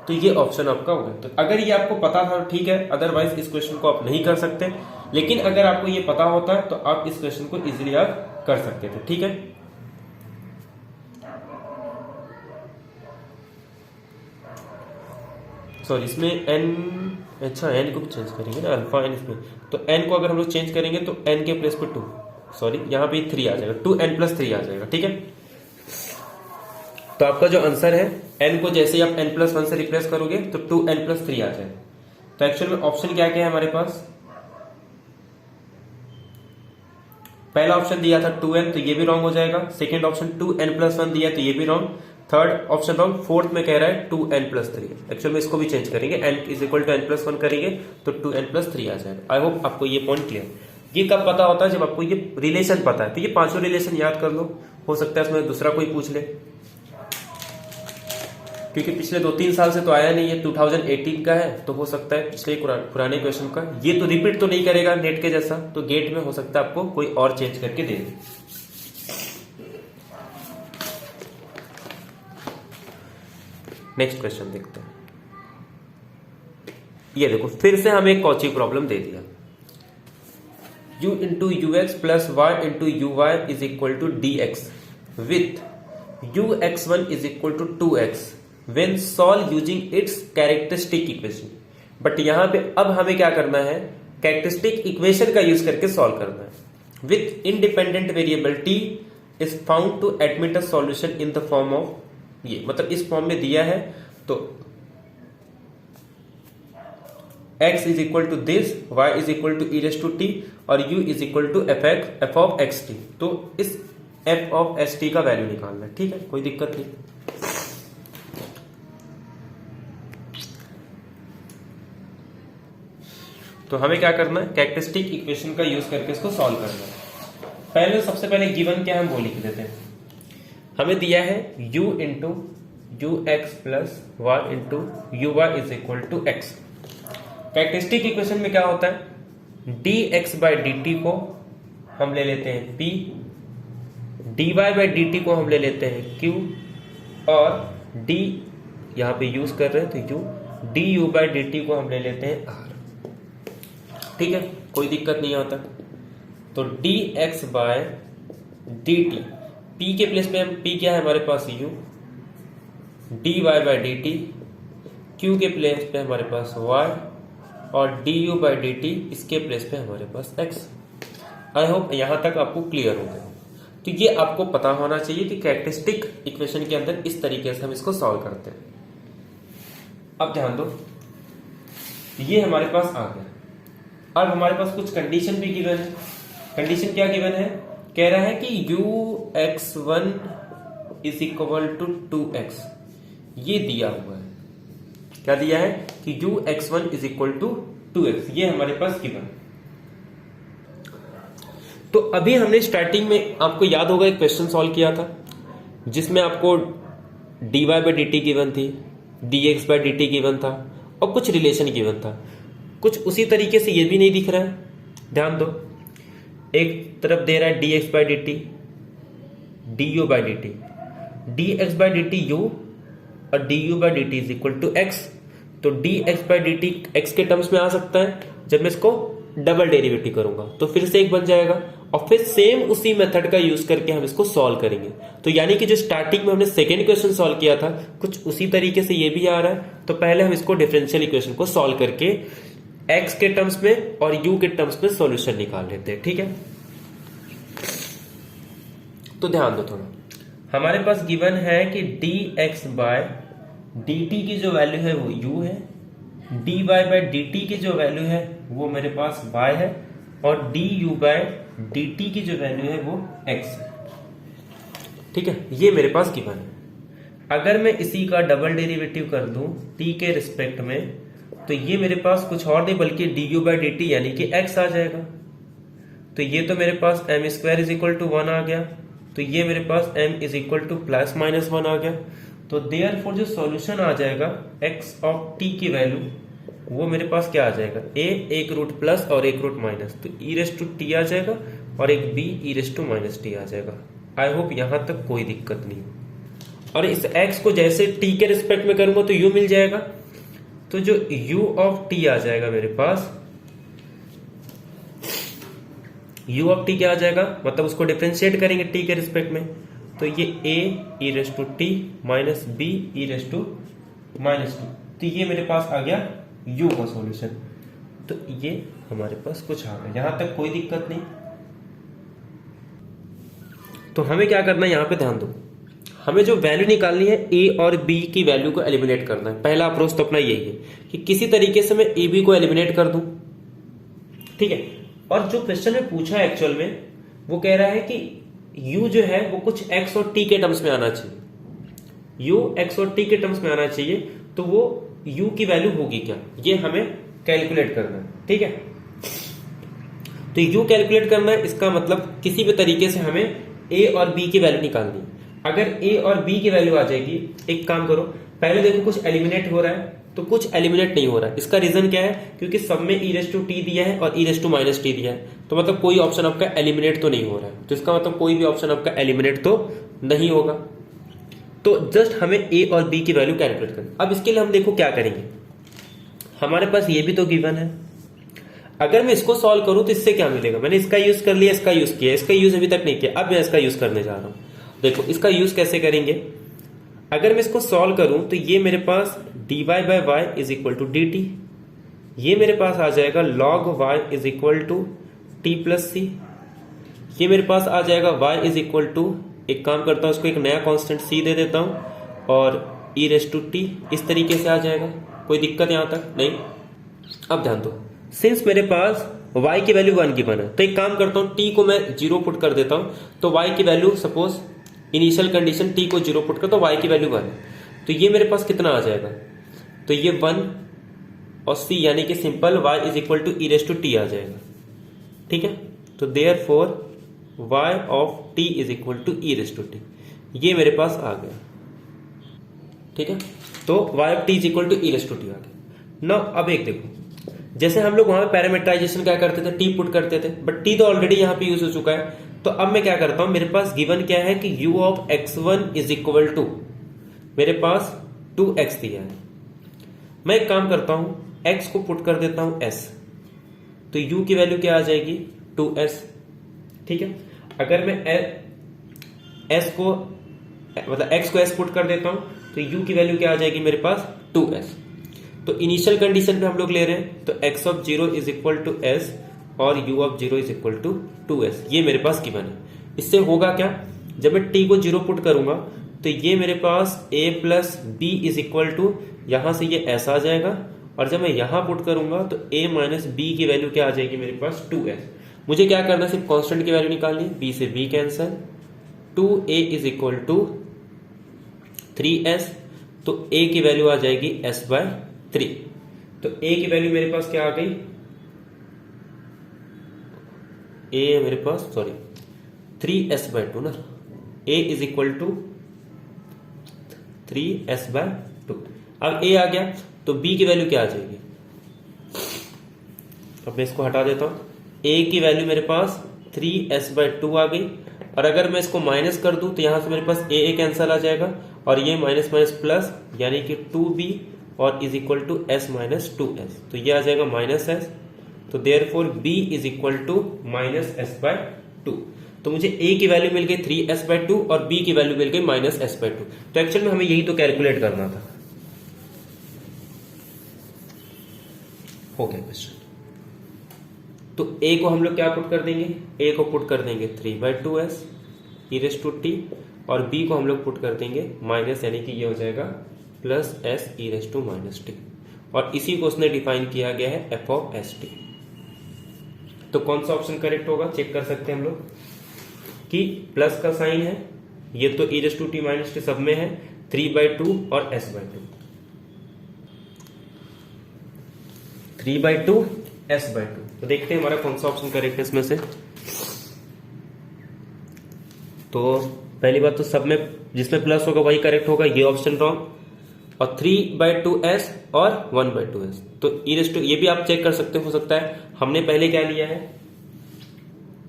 तो ये ऑप्शन आपका होगा। तो अगर ये आपको पता था ठीक है, अदरवाइज इस क्वेश्चन को आप नहीं कर सकते, लेकिन अगर आपको ये पता होता है तो आप इस क्वेश्चन को इजीली आप कर सकते थे, ठीक है। सॉरी, इसमें n, अच्छा n को भी चेंज करेंगे ना, अल्फा n इसमें, तो n को अगर हम लोग चेंज करेंगे तो n के प्लेस पर 2, सॉरी यहाँ पे 3 आ जाएगा, 2n+3 आ जाएगा, ठीक है। तो आपका जो आंसर है n को जैसे ही आप n+1 से रिप्लेस करोगे तो 2n+3 आ जाएगा। तो एक्चुअल में ऑप्शन क्या क्या है हमारे पास, पहला ऑप्शन दिया था 2n, तो ये भी रॉन्ग हो जाएगा। सेकेंड ऑप्शन 2n+1 दिया तो ये भी wrong. Third option wrong. Fourth में कह रहा है 2n+3। एक्चुअल में इसको भी चेंज करेंगे, n is equal to n+1 करेंगे तो 2n+3 आ जाएगा। आई होप आपको ये पॉइंट क्लियर। ये कब पता होता है, जब आपको ये रिलेशन पता है। तो ये पांचों रिलेशन याद कर लो, हो सकता है इसमें दूसरा कोई पूछ ले, क्योंकि पिछले 2-3 साल से तो आया नहीं है, 2018 का है, तो हो सकता है पिछले पुराने क्वेश्चन का ये तो रिपीट तो नहीं करेगा नेट के जैसा, तो गेट में हो सकता है आपको कोई और चेंज करके दे दे। नेक्स्ट क्वेश्चन देखते हैं। ये देखो, फिर से हमें एक कौची प्रॉब्लम दे दिया। u into you x plus y into you Y is equal to d x with u x one is equal to 2x when solve using its characteristic equation. But यहां पे अब हमें क्या करना है, characteristic equation का use करके solve करना है। With independent variable t is found to admit a solution in the form of, ये मतलब इस फॉर्म में दिया है तो x is equal to this, y is equal to e raise to t और u is equal to F of x t. तो इस एफ ऑफ एस टी का वैल्यू निकालना है, ठीक है, कोई दिक्कत नहीं। तो हमें क्या करना है, कैरेक्टरिस्टिक इक्वेशन का यूज करके इसको सॉल्व करना है। पहले सबसे पहले गिवन क्या है हम वो लिख देते हैं। हमें दिया है u into you x plus y into you Y is equal to x. Characteristic equation में क्या होता है, dx बाई डी टी को हम ले लेते हैं p, dy by D T को हम ले लेते हैं q और d यहां पे यूज कर रहे हैं तो u, du by D T को हम ले लेते हैं r। ठीक है, कोई दिक्कत नहीं आता। तो dx बाय dt, p के प्लेस पे हम p क्या है हमारे पास u, dy by dt, q के प्लेस पे हमारे पास y और du बाय dt इसके प्लेस पे हमारे पास x। आई होप यहां तक आपको क्लियर हो गया। तो ये आपको पता होना चाहिए कि कैरेक्टरिस्टिक इक्वेशन के अंदर इस तरीके से हम इसको सॉल्व करते हैं। अब ध्यान दो, ये हमारे पास आ गया। अब हमारे पास कुछ कंडीशन भी गिवन है। कंडीशन क्या गिवन है, कह रहा है कि u(x1) is equal to 2x, ये दिया हुआ है। क्या दिया है कि u(x1) is equal to 2x, ये हमारे पास गिवन। तो अभी हमने स्टार्टिंग में आपको याद होगा एक क्वेश्चन सॉल्व किया था जिसमें आपको dy by D T given थी, dx by D T given था और कुछ रिलेशन गिवन था। कुछ उसी तरीके से ये भी नहीं दिख रहा है, ध्यान दो। एक तरफ दे रहा है dx by D t, du by D t, dx by D t u और du by D t is equal to x। तो dx बाई डी टी x के टर्म्स में आ सकता है, जब मैं इसको डबल डेरिवेटिव करूंगा तो फिर से एक बन जाएगा और फिर सेम उसी मेथड का यूज करके हम इसको सॉल्व करेंगे। तो यानी कि जो स्टार्टिंग में हमने सेकेंड क्वेश्चन सॉल्व किया था कुछ उसी तरीके से ये भी आ रहा है। तो पहले हम इसको डिफरेंशियल इक्वेशन को सॉल्व करके x के टर्म्स में और u के टर्म्स में सॉल्यूशन निकाल लेते हैं, ठीक है। तो ध्यान दो थोड़ा, हमारे पास गिवन है कि dx बाय dt की जो वैल्यू है वो u है, dy बाय dt की जो वैल्यू है वो मेरे पास y है और du बाय dt की जो वैल्यू है वो x है, ठीक है। ये मेरे पास गिवन है। अगर मैं इसी का डबल डेरिवेटिव कर दूं t के रिस्पेक्ट में तो ये मेरे पास कुछ और नहीं बल्कि du बाई डी टी यानी कि x आ जाएगा। तो ये तो मेरे पास m square is equal to 1 आ गया, तो ये मेरे पास m is equal to plus minus 1 आ गया। तो देयरफॉर जो सॉल्यूशन आ जाएगा x ऑफ t की वैल्यू वो मेरे पास क्या आ जाएगा, एक रूट प्लस और एक रूट माइनस, तो ई रेस टू टी आ जाएगा और एक b e raise to minus t आ जाएगा। आई होप यहां तक कोई दिक्कत नहीं। और इस x को जैसे t के रिस्पेक्ट में करूंगा तो u मिल जाएगा, तो जो u ऑफ t आ जाएगा मेरे पास, u ऑफ t क्या आ जाएगा, मतलब उसको डिफरेंशिएट करेंगे t के रिस्पेक्ट में, तो ये a e raise to t minus b e raise to minus t, तो ये मेरे पास आ गया u का सॉल्यूशन। तो ये हमारे पास कुछ आ गया, यहां तक कोई दिक्कत नहीं। तो हमें क्या करना है, यहां पे ध्यान दो, हमें जो वैल्यू निकालनी है a और b की वैल्यू को एलिमिनेट करना है। पहला अप्रोच तो अपना यही है कि किसी तरीके से मैं a b को एलिमिनेट कर दूं, ठीक है। और जो क्वेश्चन में पूछा है एक्चुअल में वो कह रहा है कि u जो है वो कुछ x और t के टर्म्स में आना चाहिए, u x और t के टर्म्स में आना चाहिए। तो वो u की वैल्यू होगी क्या, ये हमें कैलकुलेट करना है, ठीक है। तो u कैलकुलेट करना है, इसका मतलब किसी भी तरीके से हमें a और b की वैल्यू निकालनी है। अगर a और b की वैल्यू आ जाएगी, एक काम करो, पहले देखो कुछ एलिमिनेट हो रहा है तो कुछ एलिमिनेट नहीं हो रहा है। इसका रीजन क्या है, क्योंकि सब में ई रेस टू टी दिया है और e raise to minus T दिया है, तो मतलब कोई ऑप्शन आपका एलिमिनेट तो नहीं हो रहा है। तो इसका मतलब कोई भी ऑप्शन आपका एलिमिनेट तो नहीं होगा। तो जस्ट हमें a और b की वैल्यू कैलकुलेट करनी। अब इसके लिए हम देखो क्या करेंगे, हमारे पास ये भी तो गिवन है। अगर मैं इसको सॉल्व करूं तो इससे क्या मिलेगा, मैंने इसका यूज कर लिया, इसका यूज किया, इसका यूज अभी तक नहीं किया, अब मैं इसका यूज करने जा रहा हूं। देखो इसका यूज कैसे करेंगे, अगर मैं इसको सॉल्व करूं तो ये मेरे पास dy by y is equal to d t, ये मेरे पास आ जाएगा log y इज इक्वल टू टी प्लस सी, ये मेरे पास आ जाएगा y इज इक्वल टू, एक काम करता हूं इसको एक नया कांस्टेंट c दे देता हूं और e रेस टू टी, इस तरीके से आ जाएगा। कोई दिक्कत यहां तक नहीं। अब ध्यान दो, सिंस मेरे पास y की वैल्यू 1 गिवन है तो एक काम करता हूं t को मैं 0 पुट कर देता हूं, तो y की value suppose initial condition t को 0 पुट कर तो y की वैल्यू 1 है, तो ये मेरे पास कितना आ जाएगा, तो ये 1 और c यानी कि simple y is equal to e raise to t आ जाएगा। ठीक है, तो therefore y of t is equal to e raise to t, ये मेरे पास आ गया। ठीक है, तो y of t is equal to e raise to t आ गया। नाउ अब एक देखो, जैसे हम लोग वहां पे पैरामीटराइजेशन क्या करते थे, t पुट करते थे, बट t तो ऑलरेडी यहां पे यूज हो चुका है, तो अब मैं क्या करता हूं, मेरे पास गिवन क्या है कि u of x1 is equal to, मेरे पास 2x दिया है, मैं एक काम करता हूं x को पुट कर देता हूं s, तो u की वैल्यू क्या आ जाएगी 2s। ठीक है, अगर मैं s को मतलब x को s पुट कर देता हूं तो u की वैल्यू क्या आ जाएगी मेरे पास 2s। तो इनिशियल कंडीशन पे हम लोग ले रहे हैं, तो x of 0 is equal to s और u of 0 is equal to 2s, ये मेरे पास गिवन है। इससे होगा क्या, जब मैं t को 0 पुट करूंगा तो ये मेरे पास a plus b is equal to, यहां से ये s आ जाएगा, और जब मैं यहां पुट करूंगा तो a माइनस बी की वैल्यू क्या आ जाएगी मेरे पास 2s। मुझे क्या करना है, सिर्फ कांस्टेंट की वैल्यू निकालनी है, b से b cancel, 2a is equal to 3s, तो a की वैल्यू आ जाएगी s बाय 3, तो a की वैल्यू मेरे पास क्या आ गई, a मेरे पास सॉरी 3s बाय 2 ना, a is equal to 3s by 2। अब a आ गया तो b की वैल्यू क्या आ जाएगी, अब मैं इसको हटा देता हूं, a की वैल्यू मेरे पास 3s बाय 2 आ गई, और अगर मैं इसको माइनस कर दूं तो यहां से मेरे पास a कैंसिल आ जाएगा, और ये माइनस माइनस प्लस यानी कि 2b और is equal to s minus 2s, तो ये आ जाएगा माइनस s, तो therefore b is equal to minus s by 2। तो मुझे a की वैल्यू मिल गई 3s बाय 2 और b की वैल्यू मिल गई माइनस s बाय 2। तो एक्चुअल में हमें यही तो कैलकुलेट करना था। हो गया क्वेश्चन। तो a को हम लोग क्या पुट कर देंगे, a को पुट कर देंगे 3 by 2s e raise to t, और b को हम लोग पुट कर देंगे माइनस, यानी कि ये हो जाएगा plus s e raise to minus t, और इसी को उसने डिफाइन किया गया है f ऑफ एस टी। तो कौन सा ऑप्शन करेक्ट होगा, चेक कर सकते हैं हम लोग कि प्लस का साइन है, ये तो e raise to t minus t सब में है, 3 बाय 2 और s by 2, 3 by 2 s by 2। तो देखते हैं हमारा कौन सा ऑप्शन करेक्ट है इसमें से। तो पहली बात तो सब में जिसमें प्लस होगा वही करेक्ट होगा, ये ऑप्शन रॉन्ग, और 3 बाय 2s और 1 बाय 2s, तो ई रेस टू, ये भी आप चेक कर सकते हो सकता है हमने पहले क्या लिया है,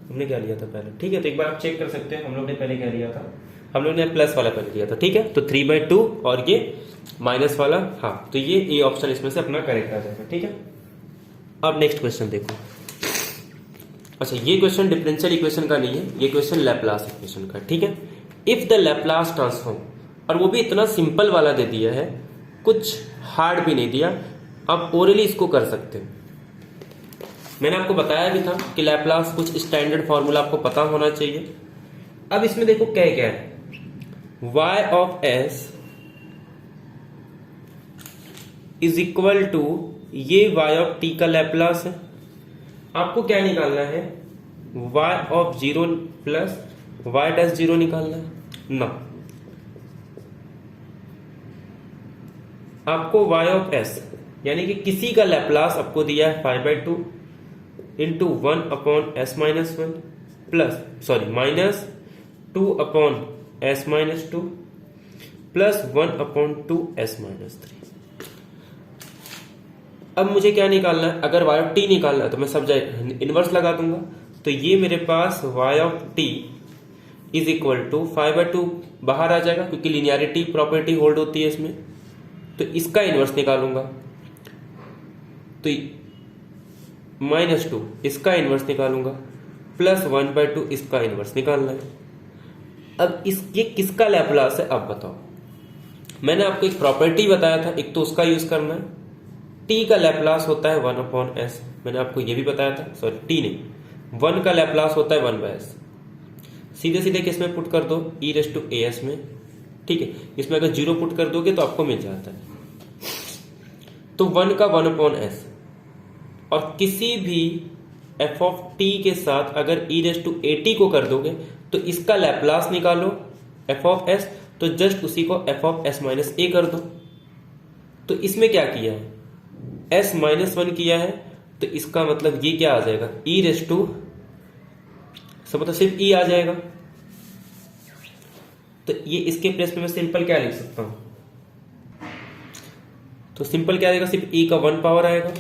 हमने क्या लिया था पहले, ठीक है, तो एक बार आप चेक कर सकते हैं हम लोग ने पहले क्या लिया था, हम लोग ने प्लस वाला पहले लिया था। ठीक है, तो 3 बाय 2 और ये माइनस वाला, हाँ, तो ये ऑप्शन इसमें से अपना करेक्ट आ जाएगा। ठीक है, अब नेक्स्ट क्वेश्चन देखो। अच्छा, ये क्वेश्चन डिफरेंशियल इक्वेशन का नहीं है, ये क्वेश्चन लैपलास इक्वेशन का। ठीक है, इफ द लैपलास ट्रांसफॉर्म, और वो भी इतना सिंपल वाला दे दिया है, कुछ हार्ड भी नहीं दिया, आप ओरली इसको कर सकते हो। मैंने आपको बताया भी था कि लैपलास कुछ स्टैंडर्ड फॉर्मूला आपको पता होना चाहिए। अब इसमें देखो क्या क्या है, y of s is equal to, ये y ऑफ t का लैपलास है, आपको क्या निकालना है, y of 0 plus y dash 0 निकालना है ना, आपको y ऑफ s यानी कि किसी का लैपलास आपको दिया है 5 by 2 into 1 upon s minus 1 plus sorry minus 2 upon s minus 2 plus 1 upon 2 s minus 3। अब मुझे क्या निकालना है, अगर y ऑफ t निकालना है तो मैं सब जगह इनवर्स लगा दूंगा, तो ये मेरे पास y of t is equal to 5 by 2 बाहर आ जाएगा क्योंकि लिनियरिटी प्रॉपर्टी होल्ड होती है इसमें, तो इसका इनवर्स निकालूंगा, तो -2 इसका इनवर्स निकालूंगा, प्लस 1/2 इसका इनवर्स निकालना है। अब ये किसका लैप्लास है आप बताओ। मैंने आपको एक प्रॉपर्टी बताया था, एक तो उसका यूज करना है। t का लैप्लास होता है 1/s, मैंने आपको ये भी बताया था, सॉरी t नहीं, 1 का लैप्लास होता है 1/s। सीधे सीधे किसमें पुट कर दो, e⁻as में, ठीक है। इसमें अगर 0 पुट कर दोगे तो आपको मिल जाता है। तो 1 का 1/s और किसी भी f ऑफ t के साथ अगर e⁻at को कर दोगे तो इसका लैप्लास निकालो f ऑफ s, तो जस्ट उसी को f of s minus a कर दो। तो इसमें क्या किया है, s-1 किया है, तो इसका मतलब ये क्या आ जाएगा, मतलब सिर्फ e आ जाएगा। तो ये इसके प्लेस पे मैं सिंपल क्या लिख सकता हूं, तो सिंपल क्या आएगा, सिर्फ e का 1 पावर आएगा।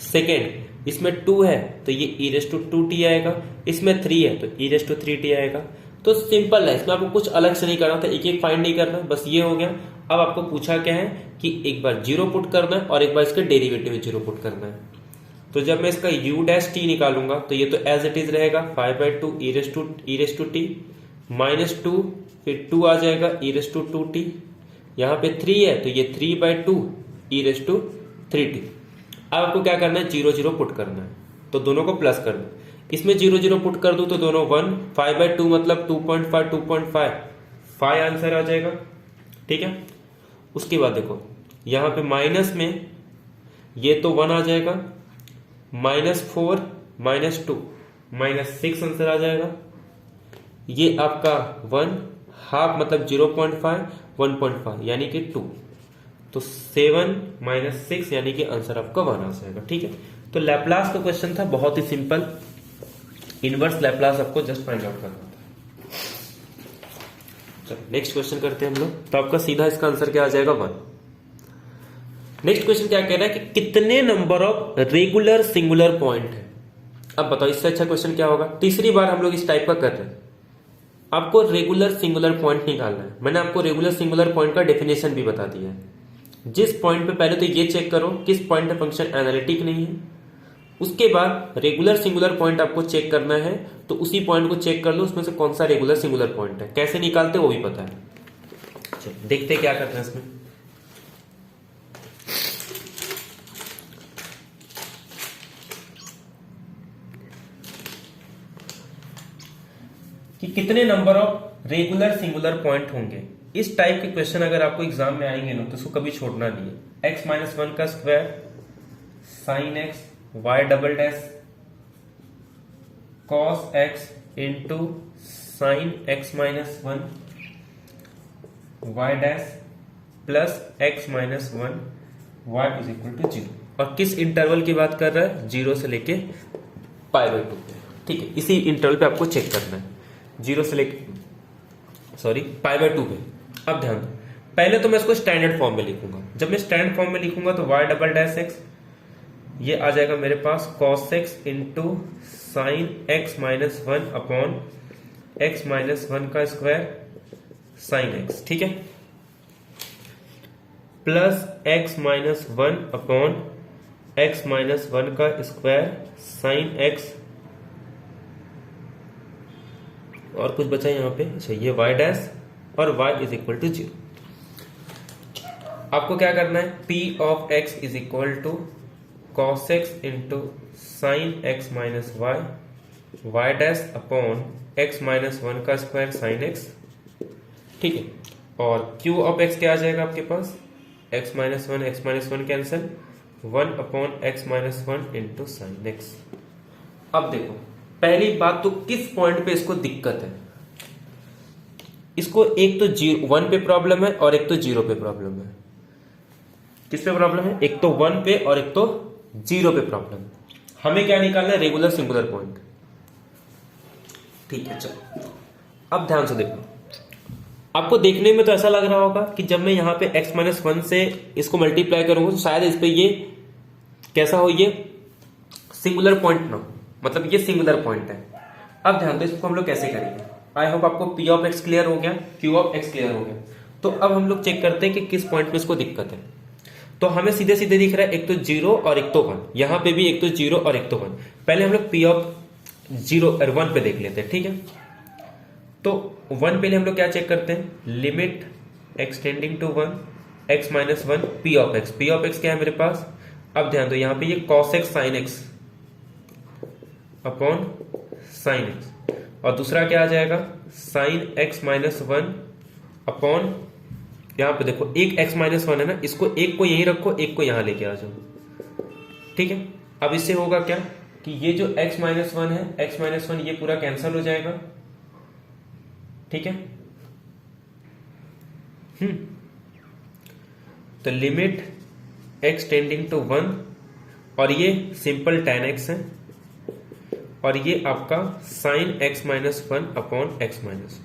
सेकेंड, इसमें 2 है तो ये e⁻2t आएगा, इसमें 3 है तो e⁻3t आएगा। तो सिंपल है, इसमें आपको कुछ अलग से नहीं करना था, एक एक फाइंड नहीं करना, बस ये हो गया। अब आपको पूछा क्या है कि एक बार 0 पुट करना है और एक बार इसका डेरिवेटिव 0 पुट करना है। तो जब मैं इसका u' निकालूंगा तो ये तो एज इट इज रहेगा 5/2 e⁻t -2, फिर 2 आ जाएगा e⁻2t, यहाँ पे 3 है तो ये 3/2 e⁻3t। अब आपको क्या करना है, 0 पुट करना है, तो दोनों को प्लस कर दो। इसमें 0 पुट कर दूं तो दोनों 1, 5/2 मतलब 2.5 आंसर आ जाएगा, ठीक है। उसके बाद देखो यहां पे माइनस में ये तो 1 आ जाएगा, -4 -2 -6 आंसर आ जाएगा। ये आपका 1 हाफ मतलब 0.5 1.5 यानी कि 2, तो 7 - 6 यानी कि आंसर आपका 1 आ जाएगा, ठीक है। तो लैप्लास का क्वेश्चन था, बहुत ही सिंपल, इनवर्स लैप्लास आपको जस्ट फाइंड आउट करना था। चलो नेक्स्ट क्वेश्चन करते हैं हम लोग। तो आपका सीधा इसका आंसर क्या आ जाएगा, 1। नेक्स्ट क्वेश्चन क्या कह रहा है कि कितने number of regular singular point है। अब बताओ इससे अच्छा क्वेश्चन क्या होगा। तीसरी बार हम लोग इस टाइप का कर रहे हैं। आपको रेगुलर सिंगुलर पॉइंट निकालना है। मैंने आपको रेगुलर सिंगुलर पॉइंट का डेफिनेशन भी बता दिया है। जिस पॉइंट पे, पहले तो ये चेक करो किस पॉइंट पे फंक्शन एनालिटिक नहीं है, उसके बाद रेगुलर सिंगुलर पॉइंट आपको चेक करना है, तो उसी पॉइंट को चेक कर लो उसमें से कौन सा रेगुलर सिंगुलर पॉइंट है। कैसे निकालते वो भी पता है। चलो देखते क्या करते हैं इसमें। कि कितने number of regular singular point होंगे। इस टाइप के क्वेश्चन अगर आपको एग्जाम में आएंगे ना तो उसको कभी छोड़ना नहीं है। x-1 का square sin x y' cos x into sine x-1 y' plus x-1 y is equal to 0। और किस इंटरवल की बात कर रहा है, 0 से लेके π/2 पे, ठीक है। इसी इंटरवल पे आपको चेक करना है, 0 से लेके π/2 पे। अब ध्यान दो, पहले तो मैं इसको स्टैंडर्ड फॉर्म में लिखूंगा। जब मैं स्टैंडर्ड फॉर्म में लिखूंगा तो y'(x) ये आ जाएगा मेरे पास cos x into sine x-1 upon x-1 का स्क्वायर साइन x, ठीक है, प्लस x-1 अपॉन x-1 का स्क्वायर साइन x, और कुछ बचा यहाँ पे, अच्छा ये y' और y इज इक्वल टू 0। आपको क्या करना है, p of x is equal to cos x into sine x-y y' upon x-1 का स्क्वायर साइन x, ठीक है। और q ऑफ x क्या आ जाएगा आपके पास, x-1 cancel, 1 upon x-1 into sine x। अब देखो पहली बात तो किस पॉइंट पे इसको दिक्कत है। इसको एक तो 1 पे प्रॉब्लम है और एक तो 0 पे प्रॉब्लम है। किस पे प्रॉब्लम है, एक तो 1 पे और एक तो 0 पे प्रॉब्लम। हमें क्या निकालना है, रेगुलर सिंगुलर पॉइंट, ठीक है। चलो अब ध्यान से देखो, आपको देखने में तो ऐसा लग रहा होगा कि जब मैं यहां पे x-1 से इसको मल्टीप्लाई करूंगा तो शायद इस पे ये कैसा हो, ये सिंगुलर पॉइंट ना, मतलब ये सिंगुलर पॉइंट है। अब ध्यान दो इसको हम लोग कैसे करेंगे। आई होप आपको p ऑफ x क्लियर हो गया, q ऑफ x क्लियर हो गया। तो अब हम लोग चेक करते हैं कि किस पॉइंट पे इसको दिक्कत है। तो हमें सीधे सीधे दिख रहा है एक तो 0 और एक तो 1, यहां पे भी एक तो 0 और एक तो 1। पहले हम लोग p ऑफ 0 और 1 पे देख लेते हैं, ठीक है। तो 1 पहले हम लोग क्या चेक करते हैं, limit x tending to 1 x minus 1 p of x। p of x क्या है मेरे पास, अब ध्यान दो यहां पे ये cos x sin x upon sin x, और दूसरा क्या आ जाएगा sin x माइनस 1 अपॉन, यहां पे देखो एक x माइनस 1 है ना, इसको एक को यहीं रखो, एक को यहां लेके आ जाओ, ठीक है। अब इससे होगा क्या कि ये जो x माइनस 1 है, x माइनस 1 ये पूरा कैंसल हो जाएगा, ठीक है। तो लिमिट x टेंडिंग टू 1, और ये सिंपल tan x है, और ये आपका sin x minus 1 upon x minus,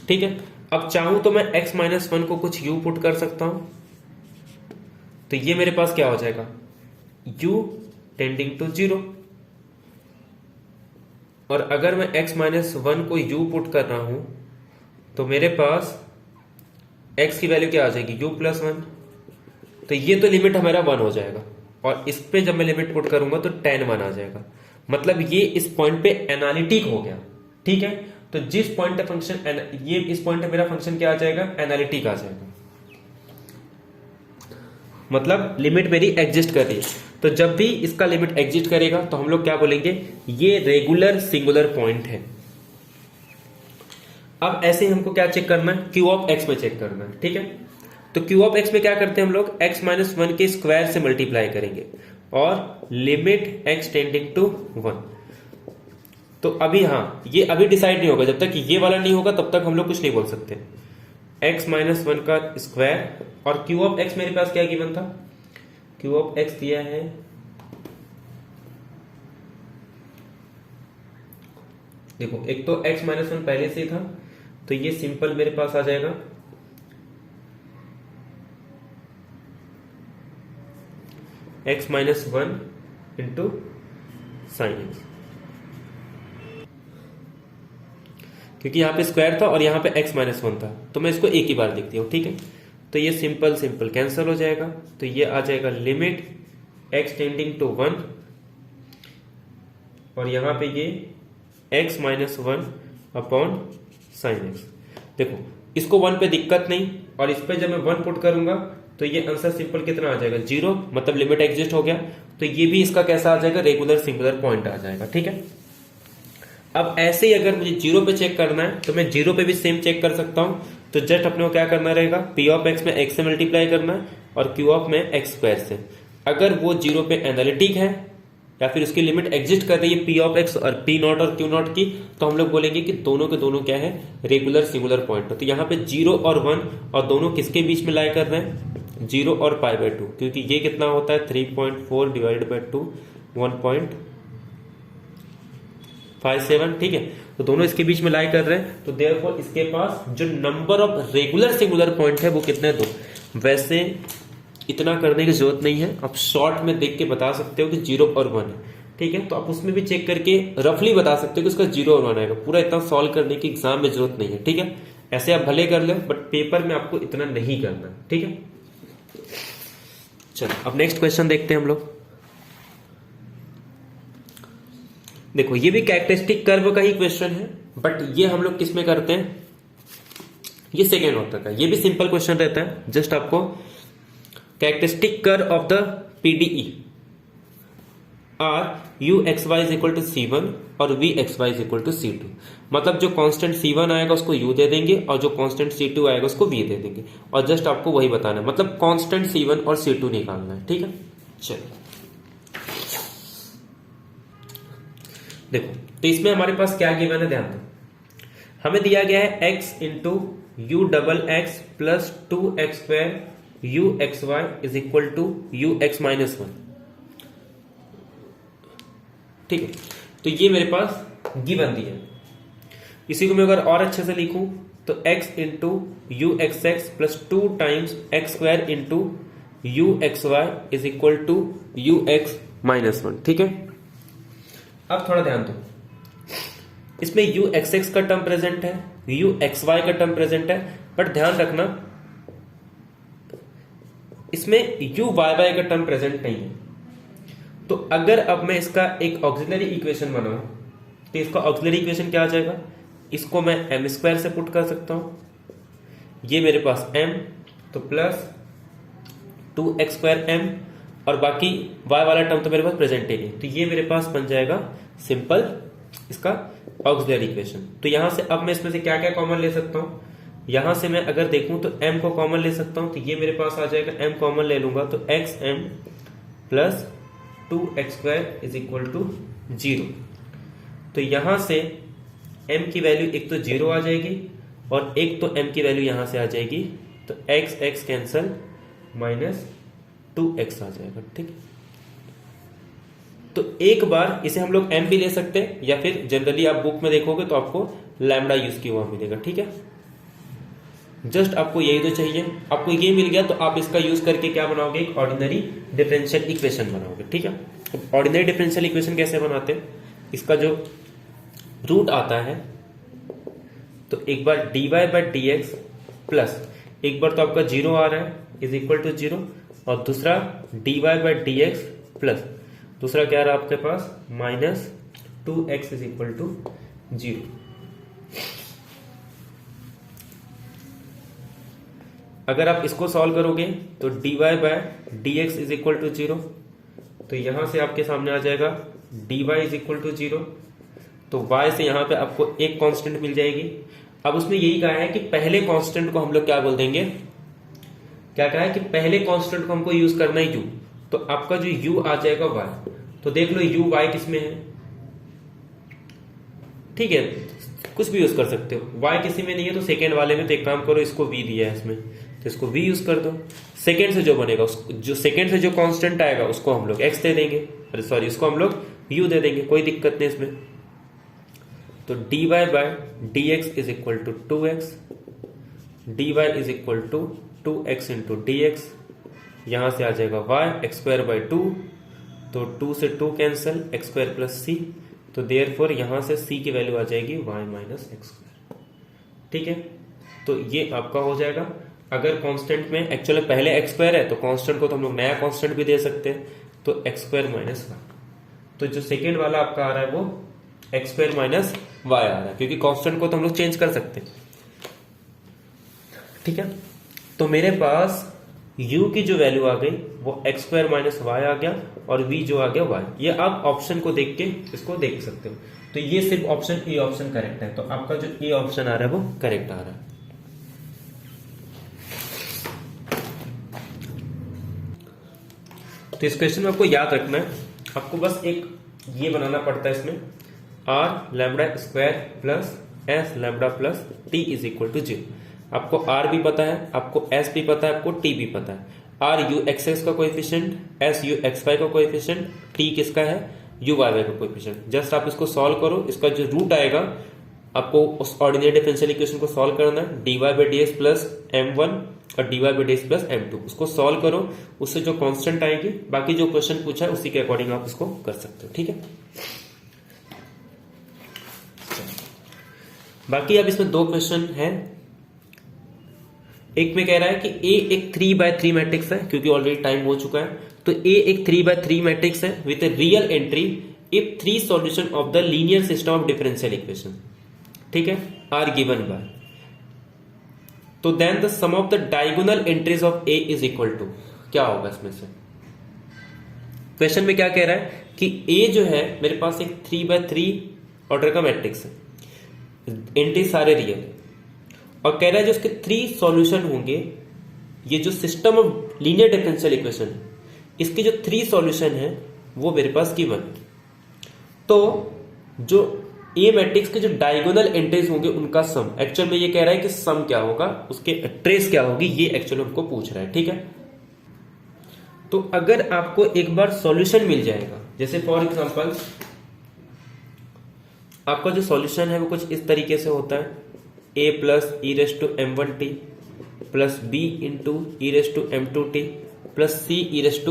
ठीक है। अब चाहूं तो मैं x माइनस 1 को कुछ u पुट कर सकता हूं, तो ये मेरे पास क्या हो जाएगा u टेंडिंग टू 0, और अगर मैं x माइनस 1 को u पुट कर रहा हूं तो मेरे पास x की वैल्यू क्या आ जाएगी u प्लस 1, तो ये तो लिमिट हमारा 1 हो जाएगा, और इस पे जब मैं लिमिट पुट करूंगा तो tan 1 आ जाएगा, मतलब ये इस पॉइंट पे एनालिटिक हो गया, ठीक है। तो जिस पॉइंट पे फंक्शन, ये इस पॉइंट पे मेरा फंक्शन क्या आ जाएगा, एनालिटिक आ जाएगा, मतलब लिमिट मेरी एग्जिस्ट कर रही है। तो जब भी इसका लिमिट एग्जिस्ट करेगा तो हम लोग क्या बोलेंगे, ये रेगुलर सिंगुलर पॉइंट है। अब ऐसे ही हमको क्या चेक करना है, क्यू ऑफ एक्स में चेक करना है, ठीक है। तो क्यू ऑफ एक्स में क्या करते हैं हम लोग, एक्स माइनस 1 के स्क्वायर से मल्टीप्लाई करेंगे, और लिमिट एक्स टेंडिंग टू 1। तो अभी हाँ, ये अभी डिसाइड नहीं होगा, जब तक ये वाला नहीं होगा तब तक हम लोग कुछ नहीं बोल सकते। x माइनस 1 का स्क्वायर, और क्यू ऑफ x मेरे पास क्या गिवन था, क्यू ऑफ x दिया है देखो, एक तो x माइनस 1 पहले से था, तो ये सिंपल मेरे पास आ जाएगा x minus 1 into sine x, क्योंकि यहां पे स्क्वायर था और यहां पे x माइनस 1 था, तो मैं इसको एक ही बार लिख दिया हूं, ठीक है। तो ये सिंपल सिंपल कैंसिल हो जाएगा, तो ये आ जाएगा लिमिट x टेंडिंग टू 1, और यहां पे ये x minus 1 upon sine x. देखो इसको 1 पे दिक्कत नहीं, और इस पे जब मैं 1 पुट करूंगा तो ये आंसर सिंपल कितना आ जाएगा 0, मतलब लिमिट एग्जिस्ट हो गया। तो ये भी इसका कैसा आ जाएगा, रेगुलर सिंगुलर पॉइंट आ जाएगा, ठीक है। अब ऐसे ही अगर मुझे 0 पे चेक करना है तो मैं 0 पे भी सेम चेक कर सकता हूं। तो जस्ट अपने को क्या करना रहेगा, p ऑफ x में x से मल्टीप्लाई करना है, और q ऑफ में x स्क्वायर से। अगर वो 0 पे एनालिटिक है या फिर उसकी लिमिट एग्जिस्ट कर रही है p ऑफ x और p नॉट और q नॉट की, तो हम लोग बोलेंगे कि दोनों के दोनों क्या है, रेगुलर सिंगुलर पॉइंट। तो यहाँ पे 0 और 1, और दोनों किसके बीच में लाई कर रहे हैं, 0 और π/2, क्योंकि ये कितना होता है 3.4 डिवाइडेड बाई 2 1.57, ठीक है। तो दोनों इसके बीच में लाई कर रहे हैं, तो देयरफॉर इसके पास जो number of regular singular point है वो कितने, 2। वैसे इतना करने की जरूरत नहीं है, आप शॉर्ट में देख के बता सकते हो कि 0 और 1 है, ठीक है। तो आप उसमें भी चेक करके रफली बता सकते हो कि उसका 0 और 1 आएगा, पूरा इतना सॉल्व करने की एग्जाम में जरूरत नहीं है, ठीक है। ऐसे आप भले कर लो, बट पेपर में आपको इतना नहीं करना, ठीक है। चलो अब नेक्स्ट क्वेश्चन देखते हैं हम लोग। देखो ये भी कैरेक्टरिस्टिक कर्व का ही क्वेश्चन है, बट ये हम लोग किस में करते हैं, ये सेकेंड ऑर्डर का, ये भी सिंपल क्वेश्चन रहता है। जस्ट आपको characteristic curve of the PDE are u x y is equal to C1 और v x y is equal to C2, मतलब जो कांस्टेंट C1 आएगा उसको U दे देंगे, और जो कांस्टेंट C2 आएगा उसको V दे देंगे, और जस्ट आपको वही बताना है, मतलब कांस्टेंट C1 और C2 निकालना है, ठीक है। चलिए देखो, तो इसमें हमारे पास क्या गिवन है, ध्यान दो। हमें दिया गया है x into u double x plus 2x square u x y is equal to u x minus 1, ठीक है। तो ये मेरे पास गिवन दिया है। इसी को मैं अगर और अच्छे से लिखूं तो x into you x x plus 2 times x square into you x y is equal to u x minus 1, ठीक है। अब थोड़ा ध्यान दो, इसमें यू एक्स एक्स का टर्म प्रेजेंट है, यू एक्स वाई का टर्म प्रेजेंट है, बट ध्यान रखना इसमें u बाय बाय का टर्म प्रेजेंट नहीं है। तो अगर अब मैं इसका एक ऑक्सिलरी इक्वेशन बनाऊं तो इसका ऑक्सिलरी इक्वेशन क्या आ जाएगा, इसको मैं m स्क्वायर से पुट कर सकता हूं, ये मेरे पास m, तो प्लस 2x स्क्वायर m, और बाकी y वाला टर्म तो मेरे पास प्रेजेंट ही नहीं, तो ये मेरे पास बन जाएगा सिंपल इसका ऑक्सिलरी इक्वेशन। तो यहां से अब मैं इसमें से क्या क्या कॉमन ले सकता हूं, यहां से मैं अगर देखूं तो m को कॉमन ले सकता हूं, तो ये मेरे पास आ जाएगा, m कॉमन ले लूंगा तो xm plus 2x square is equal to 0। तो यहां से m की वैल्यू एक तो 0 आ जाएगी और एक तो m की वैल्यू यहां से आ जाएगी, तो x कैंसल माइनस 2x आ जाएगा। ठीक, तो एक बार इसे हम लोग m भी ले सकते हैं या फिर जनरली आप बुक में देखोगे तो आपको लैम्डा यूज किया हुआ मिलेगा। ठीक है, जस्ट आपको यही तो चाहिए, आपको ये मिल गया तो आप इसका यूज करके क्या बनाओगे, एक ऑर्डिनरी डिफरेंशियल इक्वेशन बनाओगे। ठीक है, ऑर्डिनरी डिफरेंशियल इक्वेशन कैसे बनाते हैं, इसका जो रूट आता है तो एक बार dy by d x plus, एक बार तो आपका 0 आ रहा है इज इक्वल टू 0, और दूसरा dy by d x plus दूसरा क्या आ रहा है आपके पास minus 2x is equal to 0। अगर आप इसको सॉल्व करोगे तो dy by dx is equal to 0, तो यहां से आपके सामने आ जाएगा dy इज इक्वल टू 0, तो y से यहां पे आपको एक कांस्टेंट मिल जाएगी। अब उसमें यही कहा है कि पहले कांस्टेंट को हम लोग क्या बोल देंगे, क्या कहा है कि पहले कांस्टेंट को हमको यूज करना है u, तो आपका जो u आ जाएगा y। तो देख लो u y किस में है, ठीक है, कुछ भी यूज कर सकते हो, y किसी में नहीं है तो सेकेंड वाले में, तो एक काम करो इसको v दिया है इसमें तो इसको v यूज कर दो, सेकेंड से जो बनेगा जो सेकेंड से जो कांस्टेंट आएगा उसको हम लोग x दे देंगे, अरे सॉरी उसको हम लोग u दे देंगे, कोई दिक्कत नहीं इसमें। तो dy by dx is equal to 2x, dy is equal to 2x into dx, यहां से आ जाएगा y x स्क्वायर बाई 2, तो 2 से 2 cancel, x square plus c, तो देयरफॉर यहां से c की वैल्यू आ जाएगी y माइनस एक्स स्क्वायर। ठीक है, तो ये आपका हो जाएगा। अगर कांस्टेंट में एक्चुअली पहले एक्स स्क्वायर है तो कांस्टेंट को तो हम लोग नया कांस्टेंट भी दे सकते हैं, तो एक्स स्क्वायर माइनस वाई, तो जो सेकेंड वाला आपका आ रहा है वो एक्स स्क्वायर माइनस वाई आ रहा है, क्योंकि कांस्टेंट को तो हम लोग चेंज कर सकते हैं। ठीक है, तो मेरे पास u की जो वैल्यू आ गई वो एक्स स्क्वायर माइनस वाई आ गया, और v जो आ गया y। ये आप ऑप्शन को देख के इसको देख सकते हो, तो ये सिर्फ ऑप्शन ए ऑप्शन करेक्ट है, तो आपका जो ए ऑप्शन आ रहा है वो करेक्ट आ रहा है। तो इस क्वेश्चन में आपको याद रखना है, आपको बस एक ये बनाना पड़ता है इसमें, r lambda square plus s lambda plus t is equal to 0। आपको r भी पता है, आपको s भी पता है, आपको t भी पता है। r u x x का coefficient, s u x y का कोएफिशिएंट, t किसका है u y y का कोएफिशिएंट। जस्ट आप इसको सॉल्व करो, इसका जो रूट आएगा आपको उस ऑर्डिनरी डिफरेंशियल इक्वेशन को सॉल्व करना है, dy by d x plus m1 और dy by d x plus m2, उसको सॉल्व करो, उससे जो कांस्टेंट आएगी, बाकी जो क्वेश्चन पूछा है उसी के अकॉर्डिंग आप उसको कर सकते हो। ठीक है, बाकी अब इसमें दो क्वेश्चन है। एक में कह रहा है कि A एक 3x3 मैट्रिक्स है, क्योंकि ऑलरेडी टाइम हो चुका है, तो A एक 3x3 मैट्रिक्स है with a real entry if 3 solution of the linear system of differential equation, ठीक है, आर गिवन बाय, तो then the sum of the diagonal entries of A is equal to, क्या होगा इसमें से। Question में क्या कह रहा है कि A जो है मेरे पास एक 3x3 ऑर्डर का मैट्रिक्स है, एंट्री सारे रियल, और कह रहा है जो उसके 3 सॉल्यूशन होंगे, ये जो system of linear differential equation इसके जो 3 सॉल्यूशन है वो मेरे पास गिवन। तो जो ए मैट्रिक्स के जो डायगोनल एंट्रीज होंगे उनका सम, एक्चुअल में ये कह रहा है कि सम क्या होगा, उसके ट्रेस क्या होगी, ये एक्चुअल हमको पूछ रहा है। ठीक है, तो अगर आपको एक बार सॉल्यूशन मिल जाएगा, जैसे फॉर एग्जांपल आपका जो सॉल्यूशन है वो कुछ इस तरीके से होता है, a plus e raise to m1t plus b into e raise to m2t plus c e raise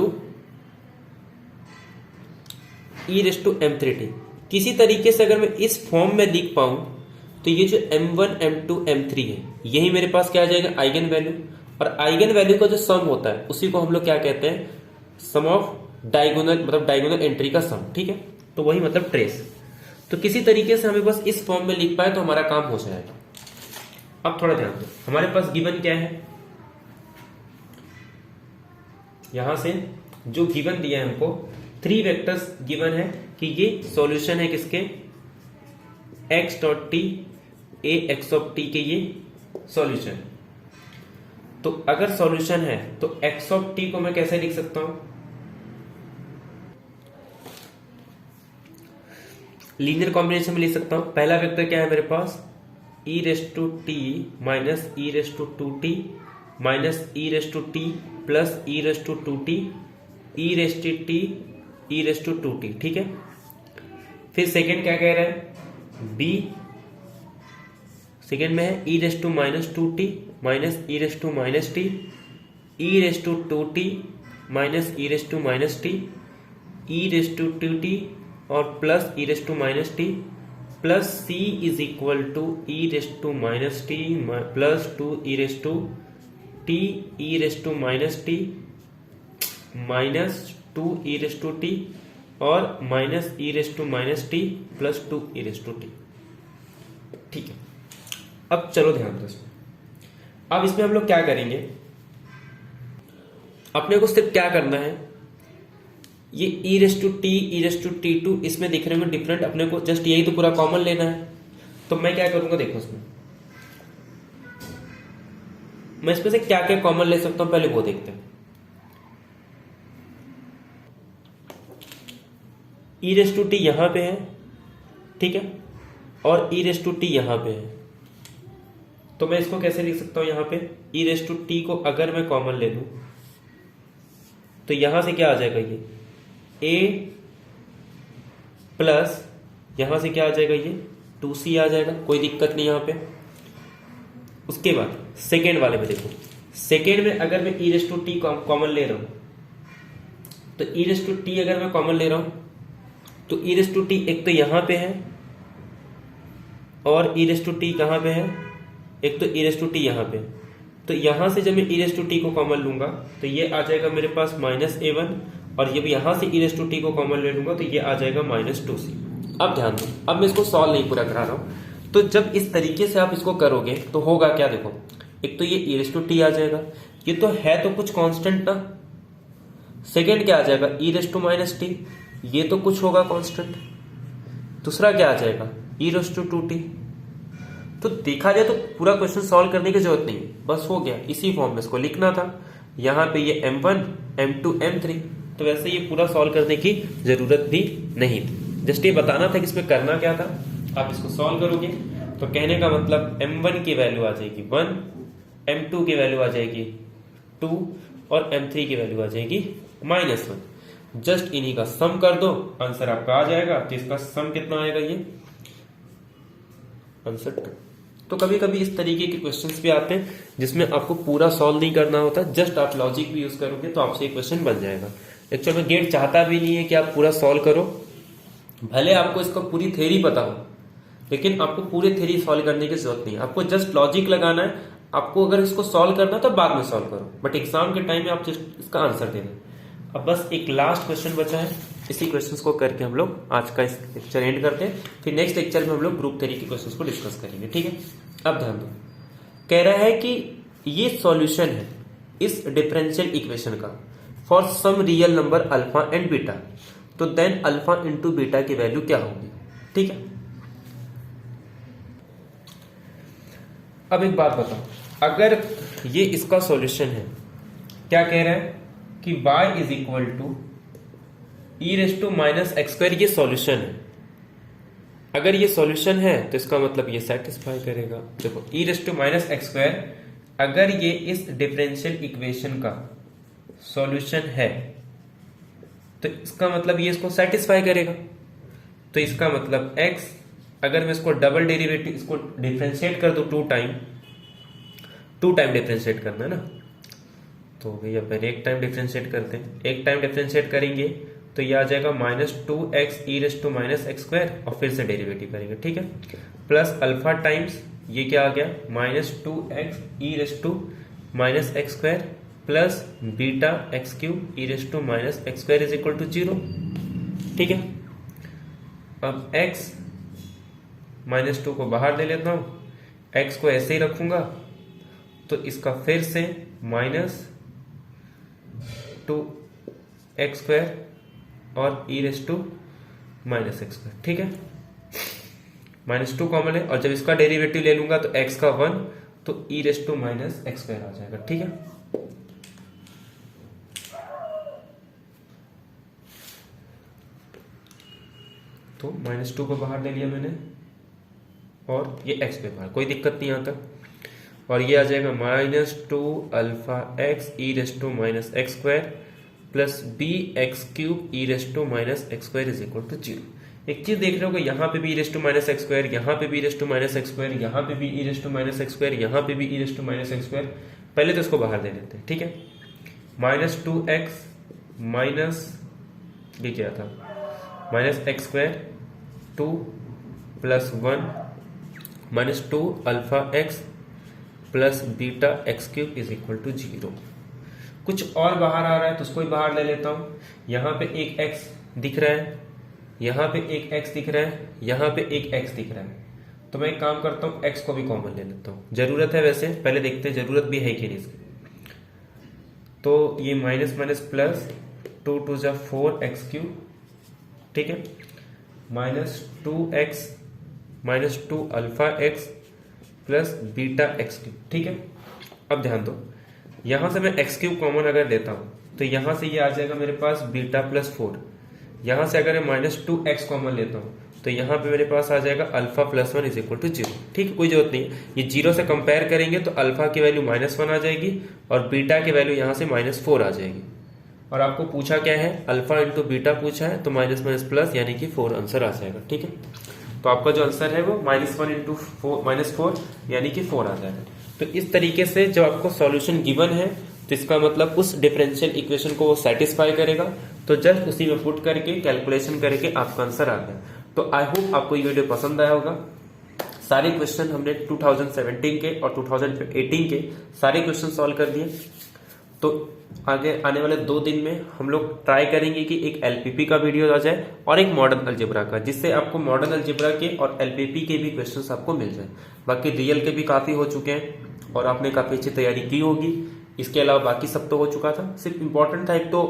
to m3t। किसी तरीके से अगर मैं इस फॉर्म में लिख पाऊं तो ये जो m1 m2 m3 है यही मेरे पास क्या आ जाएगा आइगन वैल्यू, और आइगन वैल्यू का जो सम होता है उसी को हम लोग क्या कहते हैं, सम ऑफ डायगोनल, मतलब डायगोनल एंट्री का सम, ठीक है। तो वही मतलब ट्रेस। तो किसी तरीके से हमें बस इस फॉर्म में लिख पाए तो हमारा काम हो जाएगा। अब थोड़ा ध्यान दो, हमारे पास गिवन क्या है, यहां से जो गिवन दिया है हमको 3 वेक्टर्स गिवन है कि ये सॉल्यूशन है किसके, x dot T A x of T के, ये सॉल्यूशन। तो अगर सॉल्यूशन है तो x ऑफ टी को मैं कैसे लिख सकता हूं, लीनियर कॉम्बिनेशन में लिख सकता हूं। पहला वेक्टर क्या है मेरे पास, e raise to t minus e raise to two t minus e raise to t plus e raise to two t e raise to t e raise to two t, ठीक है। फिर second क्या कह रहा है, B second में है e raise to minus two t minus e raise to minus t e raise to two t minus e raise to minus t e raise to two t और plus e raise to minus t plus c is equal to e raise to minus t plus two e raise to t e raise to minus t minus two e raise to t और minus e raise to minus t plus two e raise to t, ठीक है। अब चलो ध्यान दो इसमें, अब इसमें हम लोग क्या करेंगे, अपने को सिर्फ क्या करना है, ये e raise to t e raise to t two इसमें दिखने में डिफरेंट, अपने को जस्ट यही तो पूरा कॉमन लेना है। तो मैं क्या करूंगा, देखो इसमें मैं इसमें से क्या क्या कॉमन ले सकता हूं, पहले वो देखते हैं। ई रेस टू टी यहां पे है, ठीक है, और ई रेस टू टी यहां पे है। तो मैं इसको कैसे लिख सकता हूं, यहां पे ई रेस टू टी को अगर मैं कॉमन ले लूं तो यहां से क्या आ जाएगा, ये ए प्लस यहां से क्या आ जाएगा, ये 2c आ जाएगा, कोई दिक्कत नहीं यहां पे। उसके बाद सेकेंड वाले में देखो, सेकेंड में अगर मैं ई रेस टू टी कॉमन ले रहा हूं तो ई रेस टू टी अगर मैं कॉमन ले रहा हूं तो ई रेस टू टी एक तो यहां पे है और ई रेस टू टी कहां पे है, एक तो ई रेस टू टी यहां पे। तो यहां से जब मैं ई रेस टू टी को कॉमन लूंगा तो ये आ जाएगा मेरे पास माइनस a1 और जब यहां से ई रेस टू टी को कॉमन ले लूंगा तो ये आ जाएगा माइनस 2c। अब ध्यान दो, अब मैं इसको सॉल्व नहीं पूरा करा रहा हूं। तो जब इस तरीके से आप इसको करोगे तो होगा क्या, देखो एक तो ये ई रेस टू टी आ जाएगा, ये तो है तो कुछ कांस्टेंट ना। सेकेंड क्या आ जाएगा, ई रेस टू माइनस टी, ये तो कुछ होगा कांस्टेंट। दूसरा क्या आ जाएगा, ई रेस टू टू टी। तो देखा जाए तो पूरा क्वेश्चन सॉल्व करने की जरूरत नहीं, बस हो गया, इसी फॉर्म में इसको लिखना था। यहां पे ये m1 m2 m3, तो वैसे ये पूरा सॉल्व करने की जरूरत भी नहीं थी, जस्ट ये बताना था कि इसमें करना क्या था। आप इसको सॉल्व करोगे तो कहने का मतलब m1 की वैल्यू आ जाएगी 1, m2 की वैल्यू आ जाएगी 2 और m3 की वैल्यू आ जाएगी -1। जस्ट इन्हीं का सम कर दो, आंसर आपका आ जाएगा। तो इसका सम कितना आएगा, ये आंसर 2। तो कभी कभी इस तरीके के क्वेश्चंस भी आते हैं जिसमें आपको पूरा सॉल्व नहीं करना होता, जस्ट आप लॉजिक भी यूज करोगे तो आपसे एक क्वेश्चन बन जाएगा। एक्चुअल में गेट चाहता भी नहीं है कि आप पूरा सॉल्व करो, भले आपको इसका पूरी थ्योरी पता हो लेकिन आपको पूरी थ्योरी सॉल्व करने की जरूरत नहीं है, आपको जस्ट लॉजिक लगाना है। आपको अगर इसको सॉल्व करना है तो बाद में सॉल्व करो, बट एग्जाम के टाइम में आप जस्ट इसका आंसर दे दें। अब बस एक लास्ट क्वेश्चन बचा है, इसी क्वेश्चंस को करके हम लोग आज का इस लेक्चर एंड करते हैं। फिर नेक्स्ट लेक्चर में हम लोग ग्रुप थ्योरी के क्वेश्चंस को डिस्कस करेंगे, ठीक है। अब ध्यान दो, कह रहा है कि ये सॉल्यूशन है इस डिफरेंशियल इक्वेशन का for some real number alpha and beta, तो देन अल्फा इंटू बीटा की वैल्यू क्या होगी, ठीक है। अब एक बात बताओ, अगर ये इसका सॉल्यूशन है, क्या कह रहा है कि y is equal to e raise to minus x square, ये सॉल्यूशन है। अगर ये सॉल्यूशन है तो इसका मतलब ये सेटिस्फाई करेगा। देखो e raise to minus x square अगर ये इस डिफरेंशियल इक्वेशन का सॉल्यूशन है तो इसका मतलब ये इसको सेटिस्फाई करेगा। तो इसका मतलब x, अगर मैं इसको डबल डेरिवेटिव इसको डिफरेंशिएट कर दो टू टाइम डिफरेंशिएट करना है ना, तो भैया पहले एक टाइम डिफरेंशिएट करते हैं। एक टाइम डिफरेंशिएट करेंगे तो ये आ जाएगा -2x e raise to minus x square और फिर से डेरिवेटिव करेंगे, ठीक है, प्लस अल्फा टाइम्स ये क्या आ गया -2x e raise to minus x square plus beta x cube e raise to minus x square is equal to 0। ठीक है, अब x -2 को बाहर ले लेता हूं, x को ऐसे ही रखूंगा तो इसका फिर से -2x स्क्वायर और e raise to minus x square. ठीक है, -2 कॉमन है और जब इसका डेरिवेटिव ले लूंगा तो x का 1 तो e raise to minus x square आ जाएगा। ठीक है, तो -2 को बाहर ले लिया मैंने और ये x पे बाहर, कोई दिक्कत नहीं यहाँ तक। और ये आ जाएगा -2 alpha x e raise to minus x square plus b x cube e raise to minus x square is equal to 0। एक चीज देख रहे हो, यहाँ पे भी e raise to minus x square, यहाँ पे भी e raise to minus x square, यहाँ पे भी e raise to minus x square, यहाँ पे भी e raise to minus x square. पहले तो इसको बाहर ले लेते हैं। ठीक है, -2x माइनस ये क्या था minus x square 2 plus 1 -2 alpha x plus beta x cube is equal to 0। कुछ और बाहर आ रहा है तो उसको ही बाहर ले लेता हूं। यहाँ पे एक x दिख रहा है, यहाँ पे एक x दिख रहा है, यहाँ पे एक x दिख रहा है, तो मैं एक काम करता हूँ x को भी कॉमन ले लेता हूँ। जरूरत है वैसे, पहले देखते हैं जरूरत भी है कि नहीं इसकी। तो ये माइनस माइनस प्लस 2 2 जा 4x क्यूब। ठीक है, -2x -2 alpha x plus beta x cube. ठीक है, अब ध्यान दो, यहां से मैं एक्स क्यूब कॉमन अगर लेता हूं तो यहां से ये आ जाएगा मेरे पास बीटा प्लस 4। यहां से अगर मैं -2x कॉमन लेता हूं तो यहां पे मेरे पास आ जाएगा alpha plus 1 is equal to 0। ठीक है, कोई जरूरत नहीं, ये 0 से कंपेयर करेंगे तो अल्फा की वैल्यू -1 आ जाएगी और बीटा की वैल्यू यहां से -4 आ जाएगी। और आपको पूछा क्या है, अल्फा इंटू बीटा पूछा है, तो माइनस माइनस प्लस यानी कि 4 आंसर आ जाएगा। ठीक है, तो आपका जो आंसर है वो -1 इंटू -4 यानी कि 4 आ जाएगा। तो इस तरीके से जब आपको सॉल्यूशन गिवन है तो इसका मतलब उस डिफरेंशियल इक्वेशन को वो सेटिस्फाई करेगा, तो जस्ट उसी में पुट करके कैलकुलेशन करके आपका आंसर आ गया। तो आई होप आपको ये वीडियो पसंद आया होगा। सारे क्वेश्चन हमने 2017 के और 2018 के सारे क्वेश्चन सॉल्व कर दिए। तो आगे आने वाले 2 दिन में हम लोग ट्राई करेंगे कि एक एलपीपी का वीडियो आ जाए और एक मॉडर्न अलजेब्रा का, जिससे आपको मॉडर्न अलजेब्रा के और एलपीपी के भी क्वेश्चंस आपको मिल जाए। बाकी रियल के भी काफी हो चुके हैं और आपने काफी अच्छी तैयारी की होगी। इसके अलावा बाकी सब तो हो चुका था, सिर्फ इंपॉर्टेंट था एक तो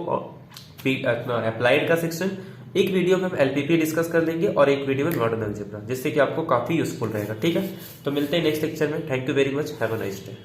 अप्लाइड का सेक्शन। एक वीडियो में हम एलपीपी डिस्कस कर लेंगे और एक वीडियो में मॉडर्न अलजेब्रा, जिससे कि आपको काफी यूजफुल रहेगा। ठीक है, तो मिलते हैं नेक्स्ट लेक्चर में। Thank you very much, have a nice day.